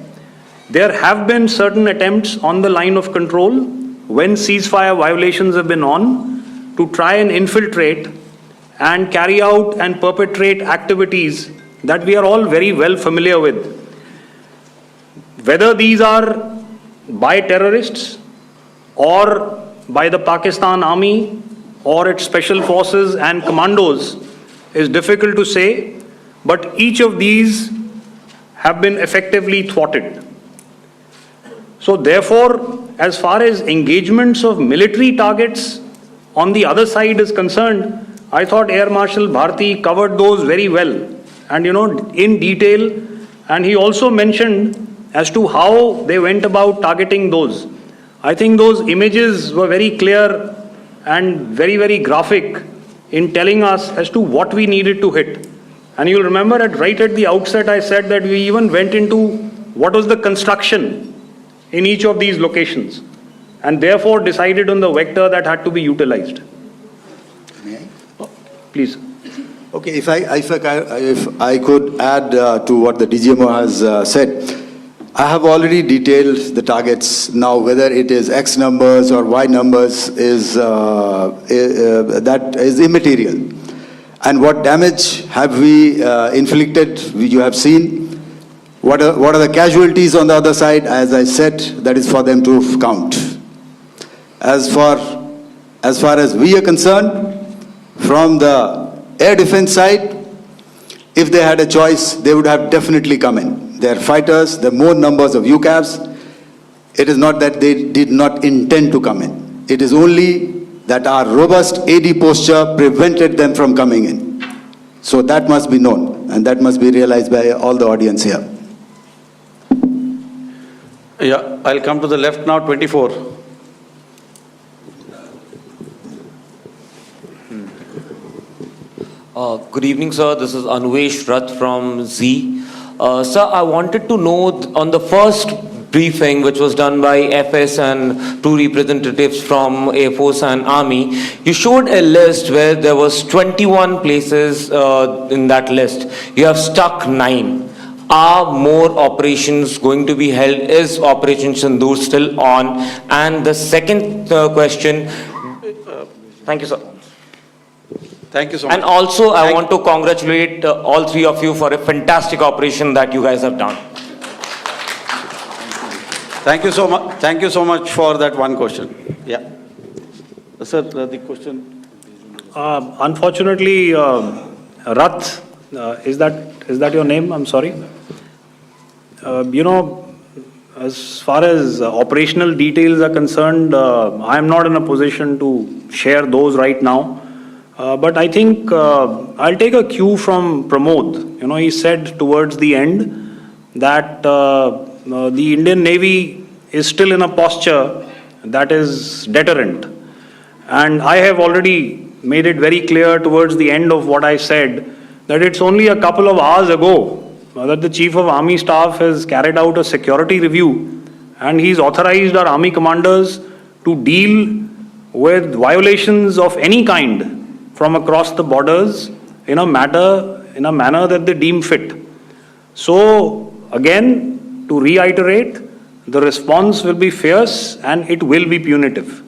There have been certain attempts on the line of control when ceasefire violations have been on to try and infiltrate and carry out and perpetrate activities that we are all very well familiar with. Whether these are by terrorists or by the Pakistan army or its special forces and commandos is difficult to say, but each of these have been effectively thwarted. So therefore, as far as engagements of military targets on the other side is concerned, I thought Air Marshal Bharti covered those very well and in detail, and he also mentioned as to how they went about targeting those. I think those images were very clear and very, very graphic in telling us as to what we needed to hit. And you'll remember right at the outset I said that we even went into what was the construction in each of these locations, and therefore decided on the vector that had to be utilized. May I? Please. Okay, if I could add to what the DGMO has said, I have already detailed the targets. Now, whether it is X numbers or Y numbers is that is immaterial. And what damage have we inflicted? You have seen. What are the casualties on the other side? As I said, that is for them to count. As far as we are concerned, from the air defense side, if they had a choice, they would have definitely come in. They are fighters, there are more numbers of UCAVs. It is not that they did not intend to come in. It is only that our robust AD posture prevented them from coming in. So that must be known, and that must be realized by all the audience here. Yeah, I'll come to the left now, 24. Good evening, sir. This is Anuvesh Rath from Z. Sir, I wanted to know on the first briefing, which was done by FS and two representatives from Air Force and Army, you showed a list where there was 21 places in that list. You have stuck 9. Are more operations going to be held? Is Operation Sindoor still on? And the second question, thank you, sir. Thank you so much. And also, I want to congratulate all three of you for a fantastic operation that you guys have done. Thank you so much. Thank you so much for that one question. Yeah. Sir, the question. Unfortunately, Rath, is that your name? I'm sorry. As far as operational details are concerned, I am not in a position to share those right now. But I think I'll take a cue from Pramod. He said towards the end that the Indian Navy is still in a posture that is deterrent. And I have already made it very clear towards the end of what I said that it's only a couple of hours ago that the Chief of Army Staff has carried out a security review, and he's authorized our Army commanders to deal with violations of any kind from across the borders in a manner that they deem fit. So again, to reiterate, the response will be fierce and it will be punitive.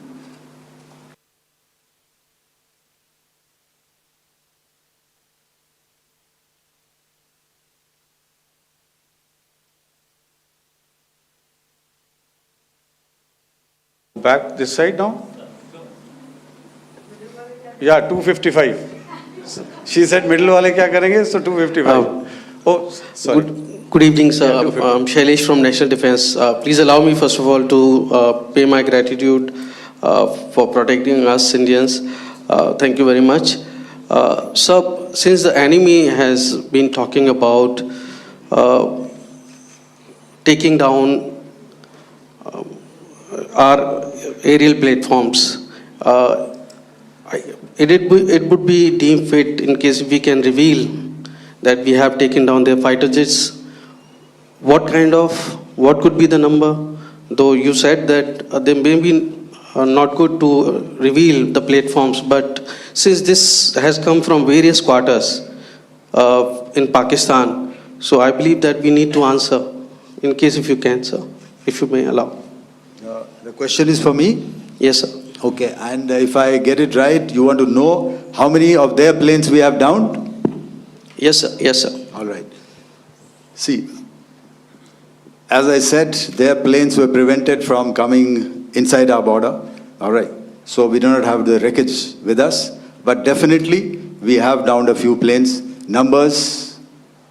Back this side now? Yeah, 255. She said middle wale kya karenge, so 255. Oh, sorry. Good evening, sir. I'm Shailesh from National Defense. Please allow me, first of all, to pay my gratitude for protecting us Indians. Thank you very much. Sir, since the enemy has been talking about taking down our aerial platforms, it would be deemed fit in case we can reveal that we have taken down their fighter jets. What could be the number? Though you said that they may be not good to reveal the platforms, but since this has come from various quarters in Pakistan, so I believe that we need to answer, in case if you can, sir, if you may allow. The question is for me? Yes, sir. Okay, and if I get it right, you want to know how many of their planes we have downed? Yes, sir. Yes, sir. All right. See, as I said, their planes were prevented from coming inside our border. All right. So we do not have the wreckage with us, but definitely we have downed a few planes. Numbers,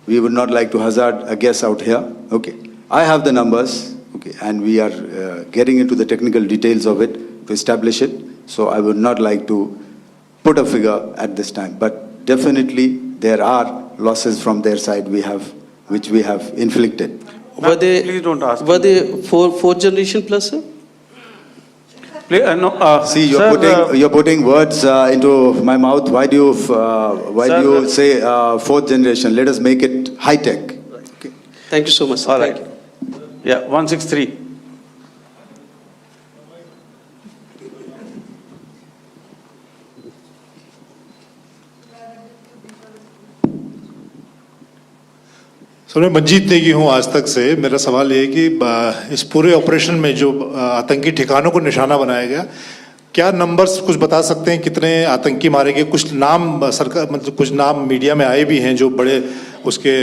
we would not like to hazard a guess out here. Okay. I have the numbers. Okay, and we are getting into the technical details of it to establish it. So I would not like to put a figure at this time, but definitely there are losses from their side which we have inflicted. Please don't ask. Were they fourth generation plus, sir? No, See, sir, you're putting words into my mouth. Why do you say fourth generation? Let us make it high tech. Okay. Thank you so much, sir. All right. Thank you. Yeah, 163. Sir मैं मंजीत नेगी हूँ आज तक से। मेरा सवाल ये है कि इस पूरे ऑपरेशन में जो आतंकी ठिकानों को निशाना बनाया गया, क्या नंबर्स कुछ बता सकते हैं कितने आतंकी मारे गए? कुछ नाम सरकार मतलब कुछ नाम मीडिया में आए भी हैं जो बड़े उसके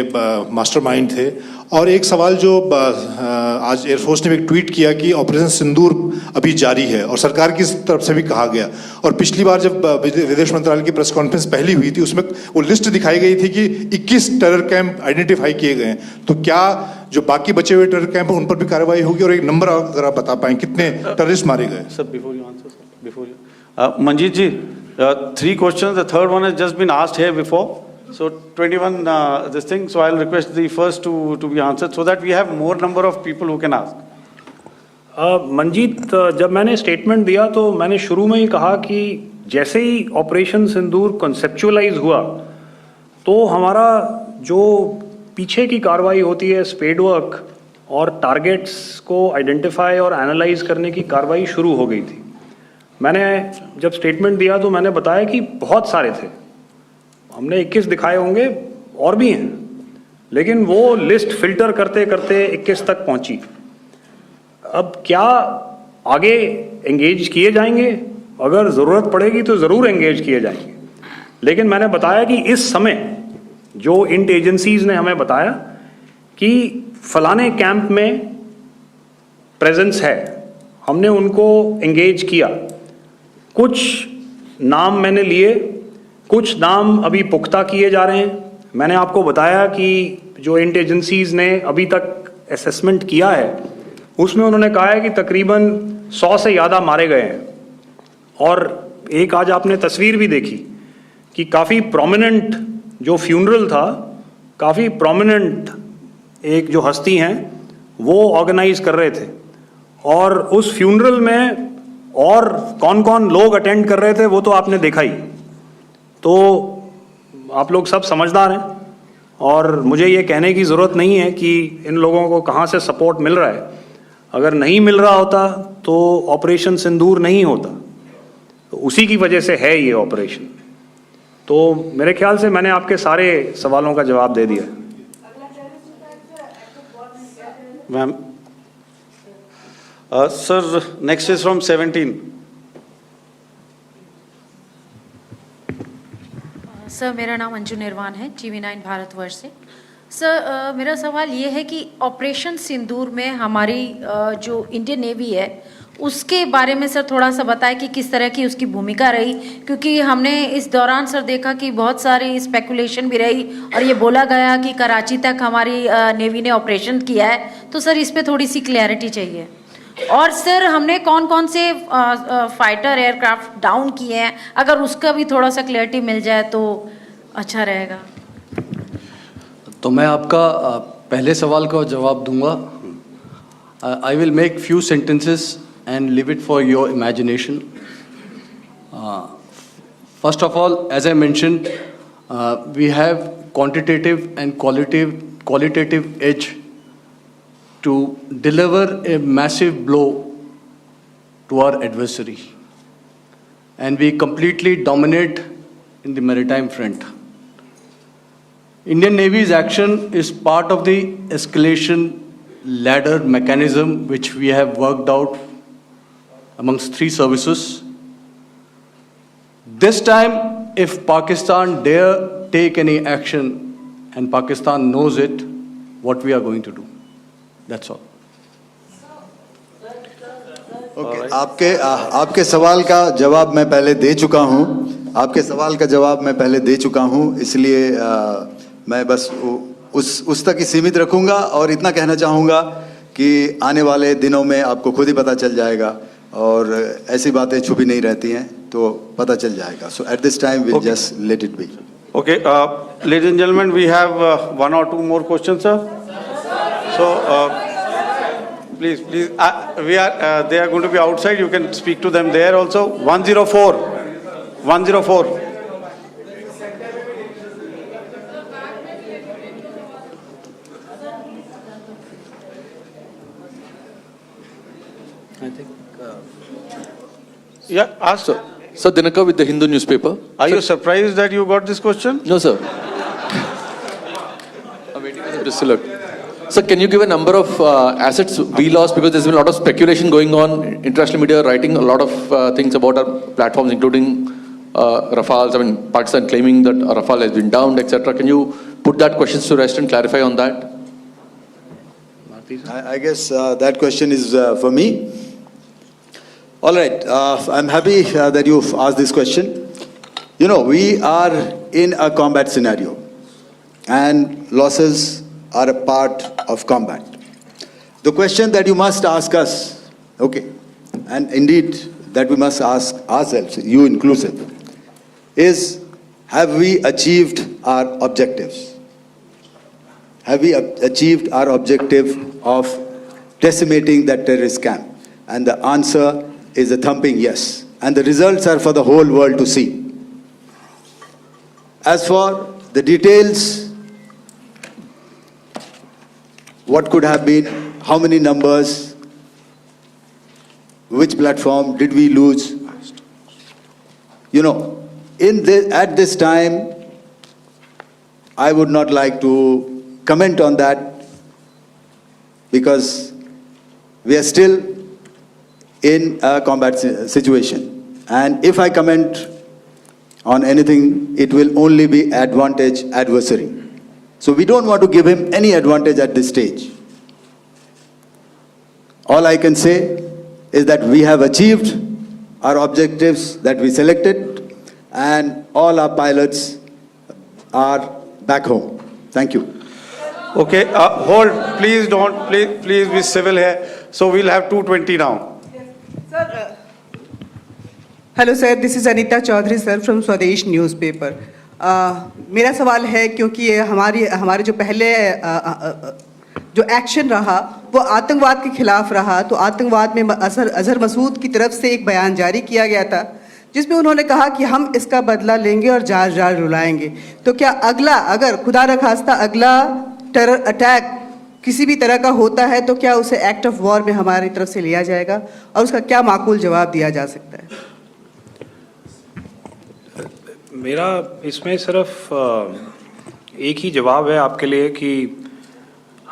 मास्टरमाइंड थे। और एक सवाल जो आज एयरफोर्स ने भी एक ट्वीट किया कि ऑपरेशन सिंदूर अभी जारी है और सरकार की तरफ से भी कहा गया, और पिछली बार जब विदेश मंत्रालय की प्रेस कॉन्फ्रेंस पहली हुई थी उसमें वो लिस्ट दिखाई गई थी कि 21 टेरर कैंप आइडेंटिफाई किए गए हैं। तो क्या जो बाकी बचे हुए टेरर कैंप हैं उन पर भी कार्रवाई होगी? और एक नंबर अगर आप बता पाएं कितने टेररिस्ट मारे गए? Sir, before you answer, sir, before you. Manjeet ji, 3 questions. The third one has just been asked here before. So 21 this thing. So I'll request the first to be answered so that we have more number of people who can ask. Manjeet, जब मैंने statement दिया तो मैंने शुरू में ही कहा कि जैसे ही ऑपरेशन सिंदूर कॉन्सेप्चुअलाइज हुआ तो हमारा जो पीछे की कार्रवाई होती है स्पेड वर्क और टारगेट्स को आइडेंटिफाई और एनालाइज करने की कार्रवाई शुरू हो गई थी। मैंने जब स्टेटमेंट दिया तो मैंने बताया कि बहुत सारे थे, हमने 21 दिखाए होंगे और भी हैं, लेकिन वो लिस्ट फिल्टर करते करते 21 तक पहुंची। अब क्या आगे एंगेज किए जाएंगे? अगर ज़रूरत पड़ेगी तो ज़रूर एंगेज किए जाएंगे, लेकिन मैंने बताया कि इस समय जो इंट एजेंसीज ने हमें बताया कि फलाने कैंप में प्रेजेंस है, हमने उनको एंगेज किया। कुछ नाम मैंने लिए, कुछ नाम अभी पुख्ता किए जा रहे हैं। मैंने आपको बताया कि जो इंट एजेंसीज ने अभी तक असेसमेंट किया है उसमें उन्होंने कहा है कि तकरीबन 100 से ज़्यादा मारे गए हैं। और एक आज आपने तस्वीर भी देखी कि काफ़ी प्रोमिनेंट जो फ्यूनरल था, काफ़ी प्रोमिनेंट एक जो हस्ती हैं वो ऑर्गेनाइज कर रहे थे, और उस फ्यूनरल में और कौन कौन लोग अटेंड कर रहे थे वो तो आपने देखा ही। तो आप लोग सब समझदार हैं और मुझे ये कहने की ज़रूरत नहीं है कि इन लोगों को कहाँ से सपोर्ट मिल रहा है। अगर नहीं मिल रहा होता तो ऑपरेशन सिंदूर नहीं होता, तो उसी की वजह से है ये ऑपरेशन। तो मेरे ख्याल से मैंने आपके सारे सवालों का जवाब दे दिया। Ma'am. Sir, next is from 17. Sir, मेरा नाम अंजू निर्वाण है, TV9 भारतवर्ष से। सर, मेरा सवाल ये है कि ऑपरेशन सिंदूर में हमारी जो इंडियन नेवी है उसके बारे में सर थोड़ा सा बताएं कि किस तरह की उसकी भूमिका रही, क्योंकि हमने इस दौरान सर देखा कि बहुत सारी स्पेकुलेशन भी रही और ये बोला गया कि कराची तक हमारी नेवी ने ऑपरेशन किया है। तो सर इस पे थोड़ी सी क्लैरिटी चाहिए। और सर हमने कौन कौन से फाइटर एयरक्राफ्ट डाउन किए हैं, अगर उसका भी थोड़ा सा क्लैरिटी मिल जाए तो अच्छा रहेगा। तो मैं आपका पहले सवाल का जवाब दूंगा। I will make few sentences and leave it for your imagination. First of all, as I mentioned, we have quantitative and qualitative edge to deliver a massive blow to our adversary, and we completely dominate in the maritime front. Indian Navy's action is part of the escalation ladder mechanism which we have worked out amongst three services. This time, if Pakistan dare take any action, and Pakistan knows it, what we are going to do. That's all. Okay, आपके सवाल का जवाब मैं पहले दे चुका हूँ। आपके सवाल का जवाब मैं पहले दे चुका हूँ, इसलिए मैं बस उस तक ही सीमित रखूँगा और इतना कहना चाहूँगा कि आने वाले दिनों में आपको खुद ही पता चल जाएगा और ऐसी बातें छुपी नहीं रहती हैं, तो पता चल जाएगा. So at this time we'll just let it be. Okay, ladies and gentlemen, we have one or two more questions, sir. So, please, they are going to be outside. You can speak to them there also. 104. I think. Yeah, ask. Sir, Dinakar with the Hindu newspaper. Are you surprised that you got this question? No, sir. I'm waiting for the press alert. Sir, can you give a number of assets we lost, because there's been a lot of speculation going on, international media writing a lot of things about our platforms, including Rafales. I mean, Pakistan claiming that Rafale has been downed, etc. Can you put that question to rest and clarify on that? I guess that question is for me. All right, I'm happy that you've asked this question. You know, we are in a combat scenario, and losses are a part of combat. The question that you must ask us, okay, and indeed that we must ask ourselves, you inclusive, is have we achieved our objectives? Have we achieved our objective of decimating that terrorist camp? And the answer is a thumping yes. And the results are for the whole world to see. As for the details, what could have been, how many numbers, which platform did we lose? You know, at this time, I would not like to comment on that, because we are still in a combat situation. And if I comment on anything, it will only be advantage adversary. So we don't want to give him any advantage at this stage. All I can say is that we have achieved our objectives that we selected, and all our pilots are back home. Thank you. Okay, hold. Please don't. Please be civil here. So we'll have 220 now. Sir, hello sir, this is Anita Chaudhary sir from Swadesh newspaper. मेरा सवाल है, क्योंकि ये हमारे जो पहले जो action रहा वो आतंकवाद के खिलाफ रहा, तो आतंकवाद में अजहर मसूद की तरफ से एक बयान जारी किया गया था जिसमें उन्होंने कहा कि हम इसका बदला लेंगे और जार जार रुलाएंगे। तो क्या अगला, अगर खुदा न खास्ता अगला टेरर अटैक किसी भी तरह का होता है, तो क्या उसे एक्ट ऑफ वॉर में हमारी तरफ से लिया जाएगा और उसका क्या माकूल जवाब दिया जा सकता है? मेरा इसमें सिर्फ एक ही जवाब है आपके लिए कि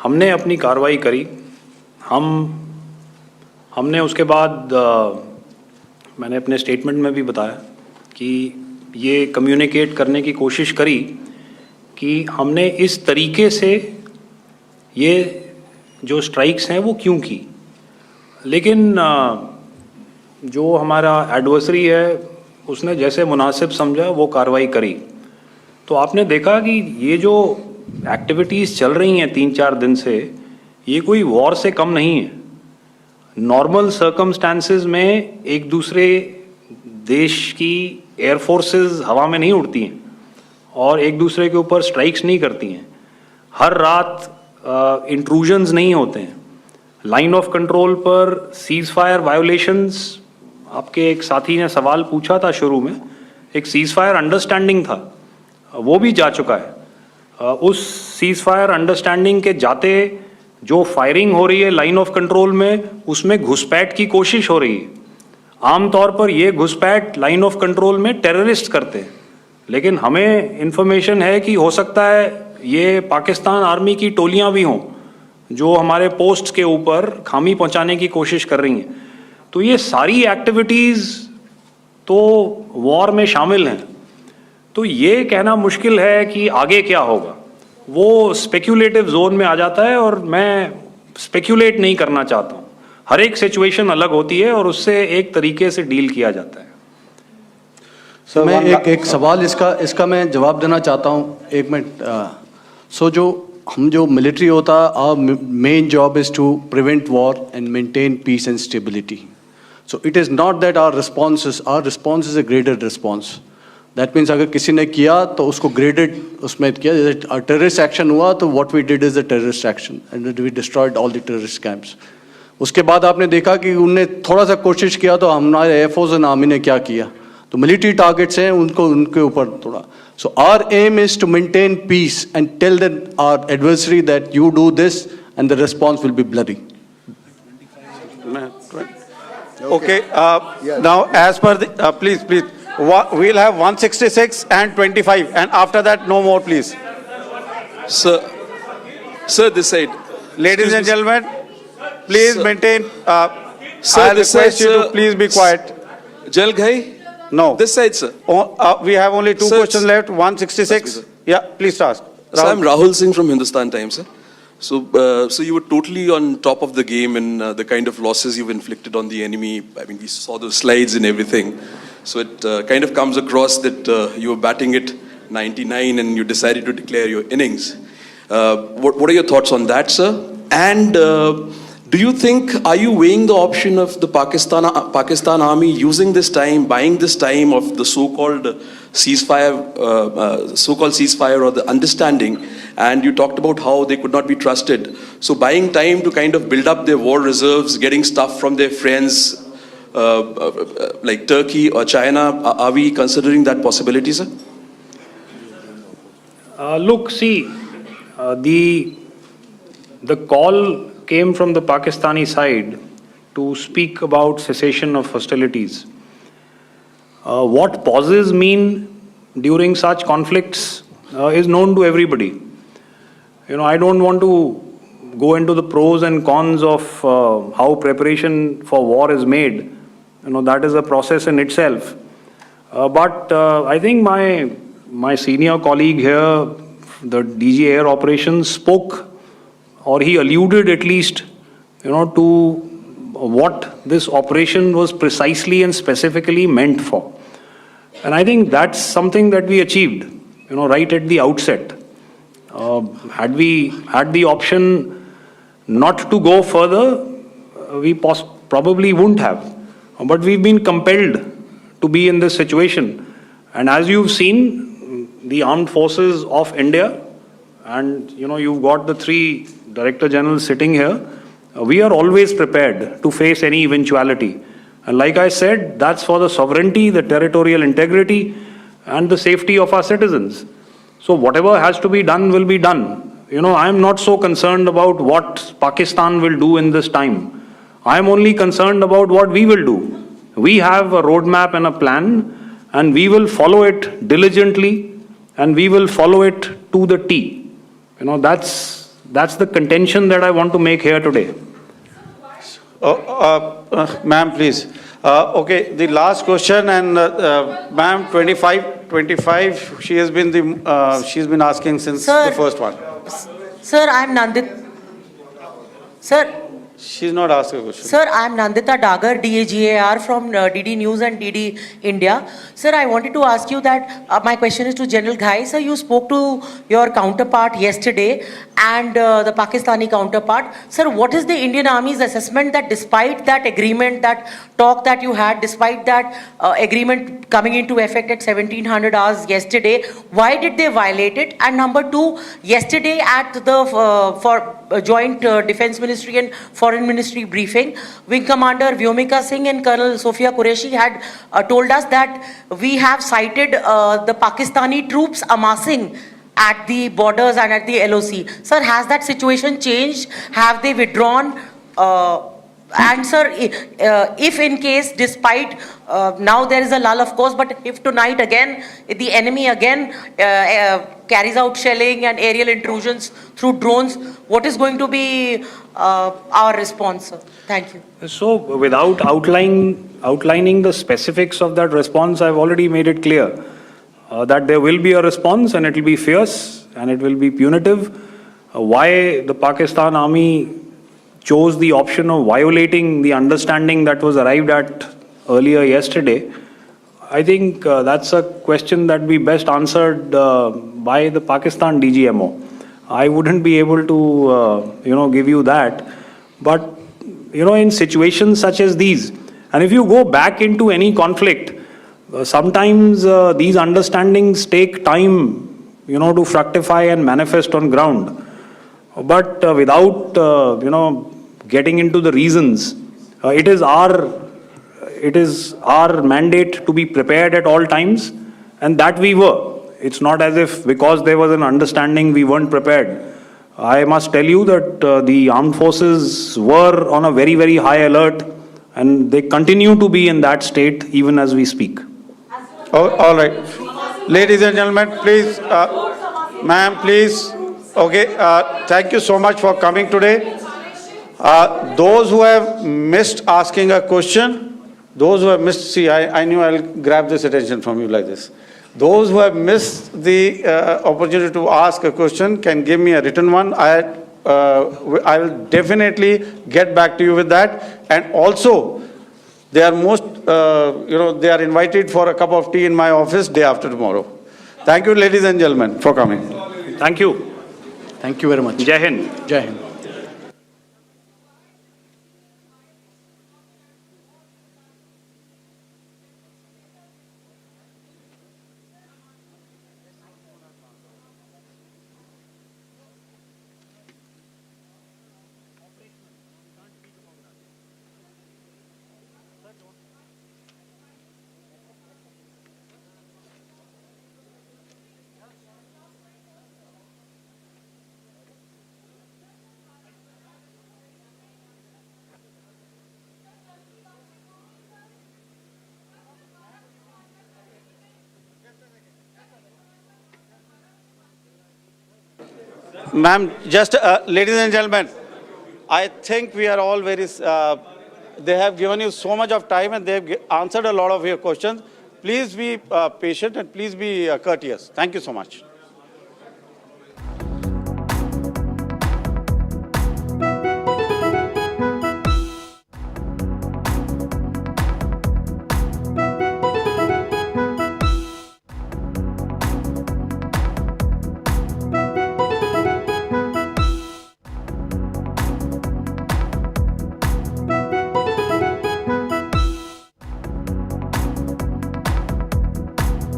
हमने अपनी कार्रवाई करी। हमने उसके बाद मैंने अपने स्टेटमेंट में भी बताया कि ये कम्युनिकेट करने की कोशिश करी कि हमने इस तरीके से ये जो स्ट्राइक्स हैं वो क्यों की। लेकिन जो हमारा एडवर्सरी है उसने जैसे मुनासिब समझा वो कार्रवाई करी। तो आपने देखा कि ये जो एक्टिविटीज़ चल रही हैं 3-4 दिन से, ये कोई वॉर से कम नहीं है। नॉर्मल सर्कमस्टांसेस में एक दूसरे देश की एयर फोर्सेस हवा में नहीं उड़ती हैं और एक दूसरे के ऊपर स्ट्राइक्स नहीं करती हैं, हर रात इंट्रूजन्स नहीं होते हैं, लाइन ऑफ कंट्रोल पर सीज फायर वायोलेशंस, आपके एक साथी ने सवाल पूछा था शुरू में, एक सीज फायर अंडरस्टैंडिंग था, वो भी जा चुका है। उस सीज फायर अंडरस्टैंडिंग के जाते जो फायरिंग हो रही है लाइन ऑफ कंट्रोल में, उसमें घुसपैठ की कोशिश हो रही है। आमतौर पर ये घुसपैठ लाइन ऑफ कंट्रोल में टेररिस्ट करते हैं, लेकिन हमें इंफॉर्मेशन है कि हो सकता है ये पाकिस्तान आर्मी की टोलियां भी हों जो हमारे पोस्ट के ऊपर खामी पहुंचाने की कोशिश कर रही हैं। तो ये सारी एक्टिविटीज़ तो वॉर में शामिल हैं। तो ये कहना मुश्किल है कि आगे क्या होगा, वो स्पेक्यूलेटिव जोन में आ जाता है और मैं स्पेक्यूलेट नहीं करना चाहता हूँ। हर एक सिचुएशन अलग होती है और उससे एक तरीके से डील किया जाता है। सर मैं एक सवाल इसका मैं जवाब देना चाहता हूँ, एक मिनट। जो मिलिट्री होता है, our main job is to prevent war and maintain peace and stability. So it is not that our response is a graded response. That means अगर किसी ने किया तो उसको graded उसमें किया, जैसे terrorist action हुआ तो what we did is a terrorist action and we destroyed all the terrorist camps. उसके बाद आपने देखा कि उनने थोड़ा सा कोशिश किया तो हमारे एयरफोर्स और आर्मी ने क्या किया, तो मिलिट्री टारगेट्स हैं उनके ऊपर थोड़ा. So our aim is to maintain peace and tell our adversary that you do this and the response will be bloody. Okay, now as per the, please, we'll have 166 and 25 and after that no more please. Sir, this side. Ladies and gentlemen, please maintain, sir, I'll this request side, you to please be quiet. Jal Ghai? No. This side, sir. We have only two questions left, 166. Yeah, please ask. Sir, I'm Rahul Singh from Hindustan Times, sir. So you were totally on top of the game in the kind of losses you've inflicted on the enemy. I mean, we saw those slides and everything. So it kind of comes across that you were batting it 99 and you decided to declare your innings. What are your thoughts on that, sir? And do you think, are you weighing the option of the Pakistan army using this time, buying this time of the so-called ceasefire or the understanding? And you talked about how they could not be trusted. So buying time to kind of build up their war reserves, getting stuff from their friends like Turkey or China, are we considering that possibility, sir? Look, see, the call came from the Pakistani side to speak about cessation of hostilities. What pauses mean during such conflicts is known to everybody. You know, I don't want to go into the pros and cons of how preparation for war is made. You know, that is a process in itself. But I think my senior colleague here, the DG Air Operations, spoke, or he alluded at least, you know, to what this operation was precisely and specifically meant for. And I think that's something that we achieved, you know, right at the outset. Had we had the option not to go further, we probably wouldn't have. But we've been compelled to be in this situation. And as you've seen, the armed forces of India, and you know, you've got the three Director Generals sitting here, we are always prepared to face any eventuality. And like I said, that's for the sovereignty, the territorial integrity, and the safety of our citizens. So whatever has to be done will be done. You know, I'm not so concerned about what Pakistan will do in this time. I'm only concerned about what we will do. We have a roadmap and a plan, and we will follow it diligently, and we will follow it to the T. You know, that's the contention that I want to make here today. Ma'am, please. Okay, the last question, and ma'am, 25, she's been asking since the first one. Sir, I'm Nandit. Sir, She's not asked a question. Sir, I am Nandita Dagar, DAGAR from DD News and DD India. Sir, I wanted to ask you that my question is to General Ghai. Sir, you spoke to your counterpart yesterday and the Pakistani counterpart. Sir, what is the Indian Army's assessment that despite that agreement, that talk that you had, despite that agreement coming into effect at 1700 hours yesterday, why did they violate it? And number two, yesterday at the joint Defense Ministry and Foreign Ministry briefing, Wing Commander Vyomika Singh and Colonel Sofia Qureshi had told us that we have cited the Pakistani troops amassing at the borders and at the LOC. Sir, has that situation changed? Have they withdrawn? And sir, if in case, despite now there is a lull of course, but if tonight again, the enemy again carries out shelling and aerial intrusions through drones, what is going to be our response, sir? Thank you. So without outlining the specifics of that response, I've already made it clear that there will be a response and it will be fierce and it will be punitive. Why the Pakistan Army chose the option of violating the understanding that was arrived at earlier yesterday, I think that's a question that we best answered by the Pakistan DGMO. I wouldn't be able to, give you that. But, in situations such as these, and if you go back into any conflict, sometimes these understandings take time, to fructify and manifest on ground. But without, getting into the reasons, it is our mandate to be prepared at all times, and that we were. It's not as if because there was an understanding we weren't prepared. I must tell you that the armed forces were on a very, very high alert, and they continue to be in that state even as we speak. Oh, all right. Ladies and gentlemen, please, ma'am, please. Okay, thank you so much for coming today. Those who have missed asking a question, those who have missed, see, I knew I'll grab this attention from you like this. Those who have missed the opportunity to ask a question can give me a written one. I will definitely get back to you with that. And also, they are they are invited for a cup of tea in my office day after tomorrow. Thank you, ladies and gentlemen, for coming. Thank you. Thank you very much. Jai Hind. Jai Hind. Ma'am, just ladies and gentlemen, I think we are all very, they have given you so much of time and they have answered a lot of your questions. Please be patient and please be courteous. Thank you so much.